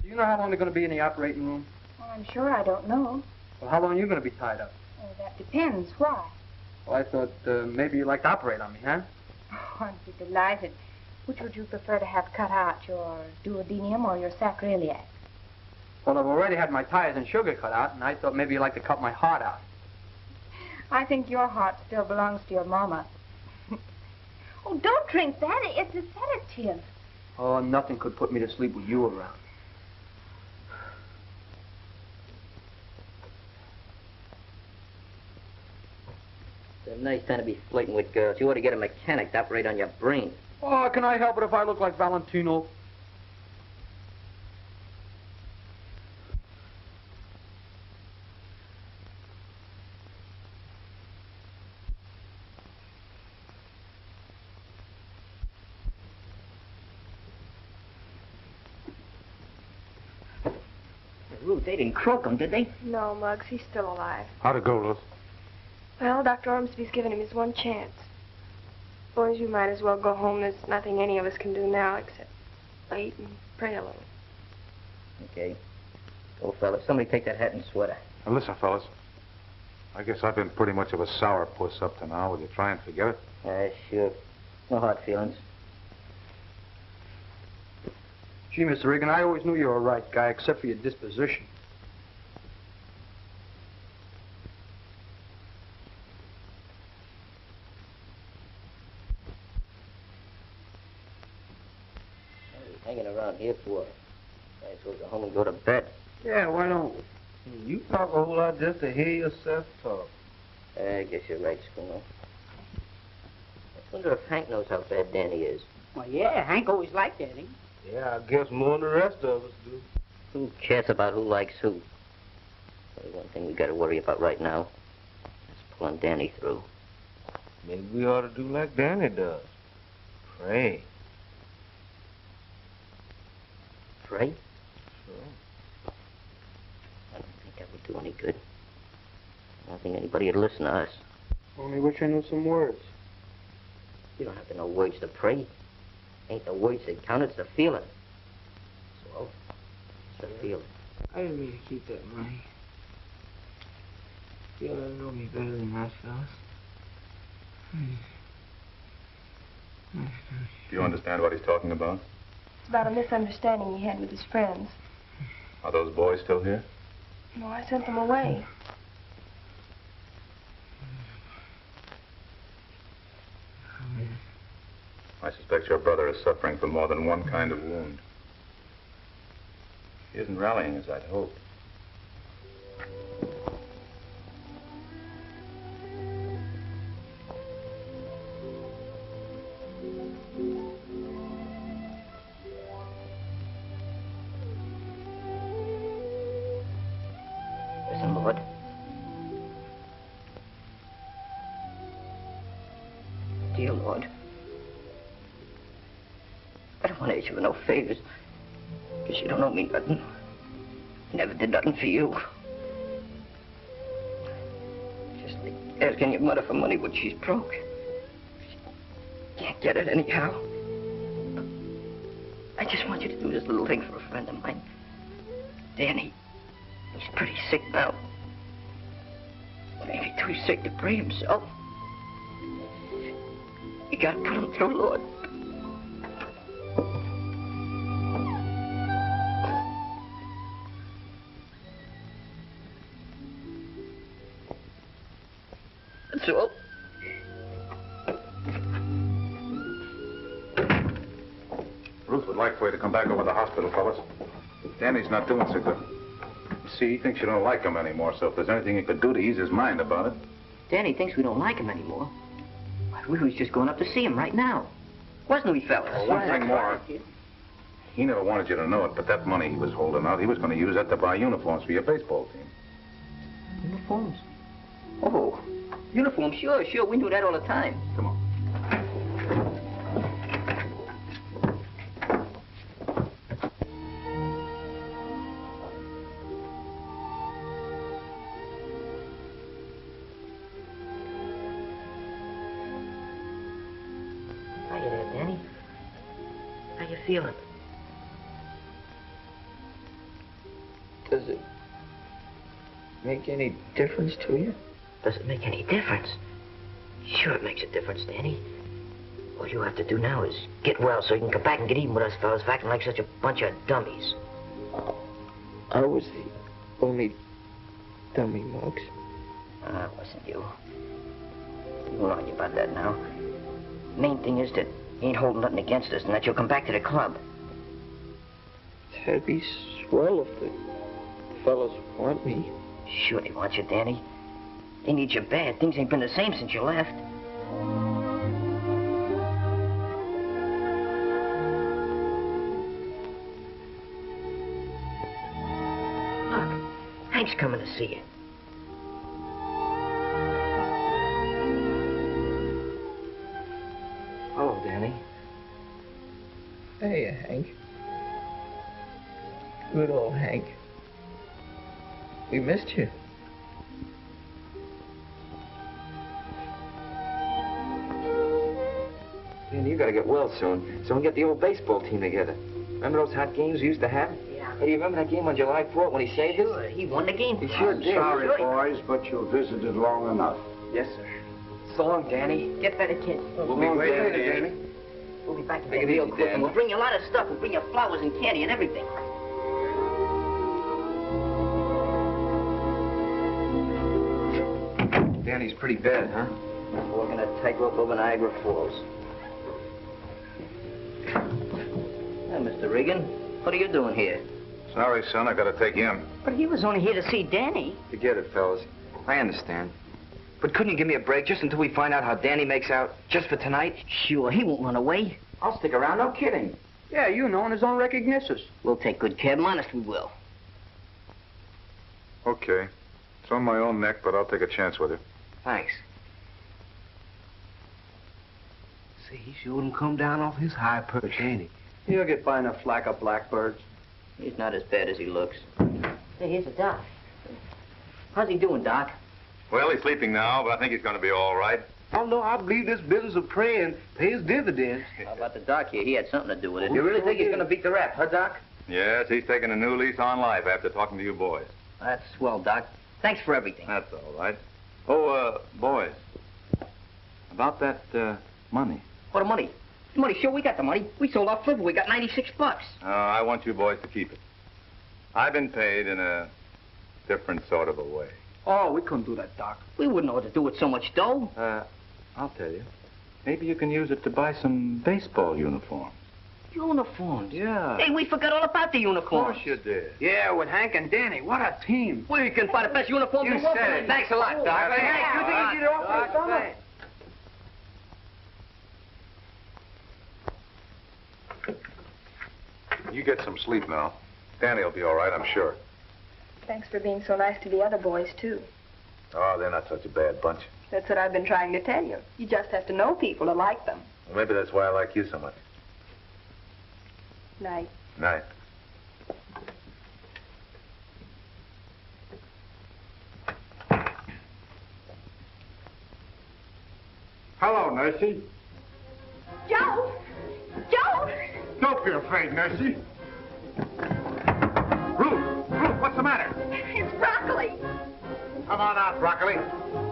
Do you know how long they're going to be in the operating room? Well, I'm sure I don't know. Well, how long are you going to be tied up? Oh, that depends. Why? Well, I thought maybe you'd like to operate on me, huh? Oh, I'd be delighted. Which would you prefer to have cut out, your duodenum or your sacroiliac? Well, I've already had my tires and sugar cut out, and I thought maybe you'd like to cut my heart out. I think your heart still belongs to your mama. Oh, don't drink that. It's a sedative. Oh, nothing could put me to sleep with you around. It's a nice time to be flirting with girls. You ought to get a mechanic to operate on your brain. Oh, can I help it if I look like Valentino? Ruth, they didn't croak him, did they? No, Muggs, he's still alive. How'd it go, Ruth? Well, Dr. Ormsby's given him his one chance. Boys, you might as well go home. There's nothing any of us can do now except wait and pray a little. Okay. Go, fellas. Somebody take that hat and sweater. Now, listen, fellas. I guess I've been pretty much of a sourpuss up to now. Will you try and forget it? Sure. No hard feelings. Gee, Mr. Regan, I always knew you were a right guy, except for your disposition. Hanging around here for? Might as well go home and go to bed. Yeah, why don't we? You talk a whole lot just to hear yourself talk. I guess you're right, Schooner. I wonder if Hank knows how bad Danny is. Well, yeah, Hank always liked Danny. Yeah, I guess more than the rest of us do. Who cares about who likes who? Only one thing we got to worry about right now is pulling Danny through. Maybe we ought to do like Danny does. Pray. Pray? Sure. I don't think that would do any good. I don't think anybody would listen to us. Only wish I knew some words. You don't have to know words to pray. Ain't the words that count, it's the feeling. So, it's the feeling. I didn't mean to keep that money. You ought to know me better than that, fellas. Do you understand what he's talking about? It's about a misunderstanding he had with his friends. Are those boys still here? No, I sent them away. I suspect your brother is suffering from more than one kind of wound. He isn't rallying as I'd hoped. Listen, Lord. Dear Lord. I don't want to ask you for no favors, because you don't owe me nothing. I never did nothing for you. Just like asking your mother for money when she's broke. She can't get it anyhow. I just want you to do this little thing for a friend of mine. Danny, he's pretty sick now. Maybe too sick to pray himself. You gotta put him through, Lord. That's all. Ruth would like for you to come back over to the hospital, fellas. Danny's not doing so good. You see, he thinks you don't like him anymore, so if there's anything you could do to ease his mind about it. Danny thinks we don't like him anymore. Why, we was just going up to see him right now. Wasn't we, fellas? Well, one thing more. He never wanted you to know it, but that money he was holding out, he was going to use that to buy uniforms for your baseball team. Uniforms? Oh, uniforms, sure. We knew that all the time. Come on. Hiya there, Danny. How you feeling? Does it make any difference to you? Does it make any difference? Sure it makes a difference, Danny. All you have to do now is get well so you can come back and get even with us fellas for acting like such a bunch of dummies. I was the only dummy, Muggs. It wasn't you. We won't argue about that now. Main thing is that you ain't holding nothing against us and that you'll come back to the club. That'd be swell if the fellas want me. Sure they want you, Danny. They need you bad. Things ain't been the same since you left. Look, Hank's coming to see you. Hello, Danny. Hey, Hank. Good old Hank. We missed you. Man, you gotta get well soon, so we can get the old baseball team together. Remember those hot games we used to have? Yeah. Hey, do you remember that game on July 4th when he saved us? Sure, he won the game. He sure I'm did. sorry, Sure. boys, but you visited long enough. Yes, sir. So long, Danny. Get better, kid. We'll be waiting later, Danny. We'll be back to Take the it real easy, quick, Dan. and we'll bring you a lot of stuff. We'll bring you flowers and candy and everything. Danny's pretty bad, huh? Walking a tightrope over Niagara Falls. Now, Mr. Regan, what are you doing here? Sorry, son, I got to take you in. But he was only here to see Danny. Forget it, fellas. I understand. But couldn't you give me a break just until we find out how Danny makes out? Just for tonight? Sure, he won't run away. I'll stick around, no kidding. Yeah, you know, on his own recognitions. We'll take good care of him, honest we will. Okay. It's on my own neck, but I'll take a chance with you. Thanks. See, he sure wouldn't come down off his high perch, ain't he? He'll get by enough flack of blackbirds. He's not as bad as he looks. Hey, here's the doc. How's he doing, Doc? Well, he's sleeping now, but I think he's going to be all right. Oh, no, I believe this business of praying pays dividends. How about the doc here? He had something to do with it. You really think he's going to beat the rap, huh, Doc? Yes, he's taking a new lease on life after talking to you boys. That's swell, Doc. Thanks for everything. That's all right. Oh, boys. About that, money. What money? The money, sure, we got the money. We sold our flipper. We got $96. Oh, I want you boys to keep it. I've been paid in a different sort of a way. Oh, we couldn't do that, Doc. We wouldn't know what to do with so much dough. I'll tell you. Maybe you can use it to buy some baseball uniforms. Uniforms? Yeah. Hey, we forgot all about the Of uniforms. course you did. Yeah, with Hank and Danny. What a team. We can buy the best uniforms You in Wolf. said it. Thanks a lot, Doc. Hey, Hank, you think you get off for the summer? You get some sleep now. Danny will be all right, I'm sure. Thanks for being so nice to the other boys, too. Oh, they're not such a bad bunch. That's what I've been trying to tell you. You just have to know people to like them. Well, maybe that's why I like you so much. Night. Night. Hello, Nursey. Joe! Joe! Don't be afraid, Nursey. Ruth, what's the matter? It's Broccoli. Come on out, Broccoli.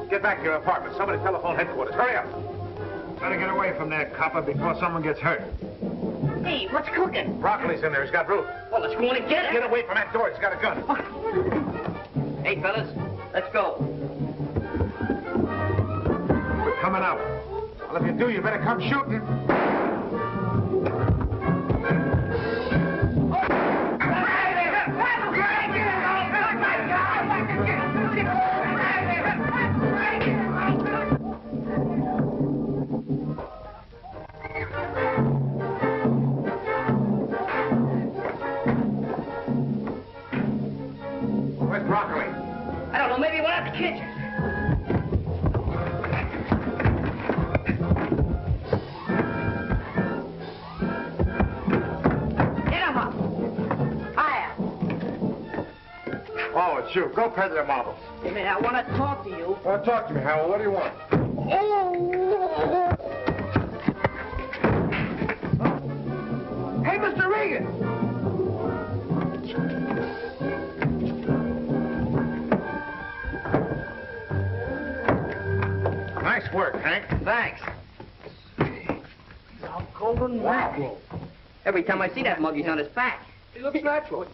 Get back to your apartment. Somebody telephone headquarters. Hurry up. Better get away from there, copper, before someone gets hurt. Hey, what's cooking? Broccoli's in there. He's got Ruth. Well, let's go in and get it. Get away from that door. He's got a gun. Hey, fellas, let's go. We're coming out. Well, if you do, you better come shooting. Where's Broccoli? I don't know, maybe he went out the kitchen. Get him up. Hiya. Oh, it's you. Go peddle your marbles. Hey, man, I want to talk to you. Well, talk to me, Howell. What do you want? Hey, Mr. Regan! Nice work, Hank. Thanks. I'm golden mackerel. Every time I see that mug, he's on his back. He looks natural.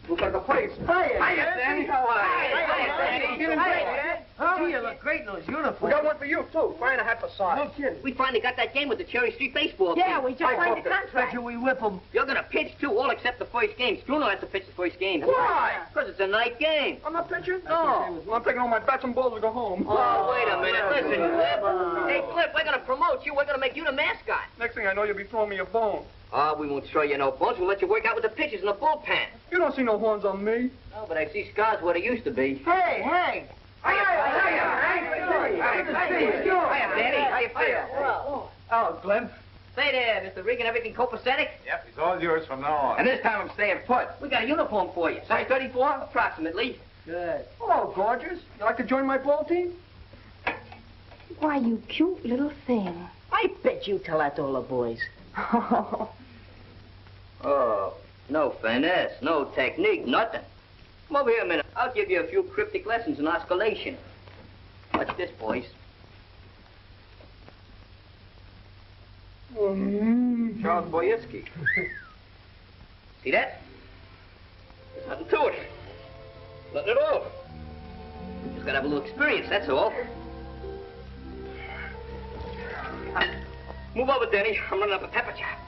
Looks like a place. Hiya, Danny. How are you? Hiya, Danny. Feeling great, Dad? Gee, you look great in those uniforms. We got one for you, too. Fine a half a size. No kidding. We finally got that game with the Cherry Street baseball Yeah, team. we just signed the contract. Bet you we whip them. You're going to pitch, too, all except the first game. Struno has to pitch the first game. Why? Because it's a night game. I'm not pitching? No. Well, I'm taking all my bats and balls to go home. Oh, wait a minute. Listen, Clip. Hey, Clip, we're going to promote you. We're going to make you the mascot. Next thing I know, you'll be throwing me a bone. Oh, we won't throw you no bones. We'll let you work out with the pitchers in the bullpen. You don't see no horns on me. No, but I see scars where they used to be. Hey, Hank! Hiya, Danny. How you feel? Oh, Glenn. Say there, Mr. Regan, everything copacetic? Yep, he's all yours from now on. And this time I'm staying put. We got a uniform for you. Size 34, approximately. Good. Hello, gorgeous. You like to join my ball team? Why, you cute little thing. I bet you tell that to all the boys. Oh, no finesse, no technique, nothing. Come over here a minute. I'll give you a few cryptic lessons in osculation. Watch this, boys. Charles Boyetsky. See that? There's nothing to it. Nothing at all. Just gotta have a little experience, that's all. Move over, Danny. I'm running up a pepper chop.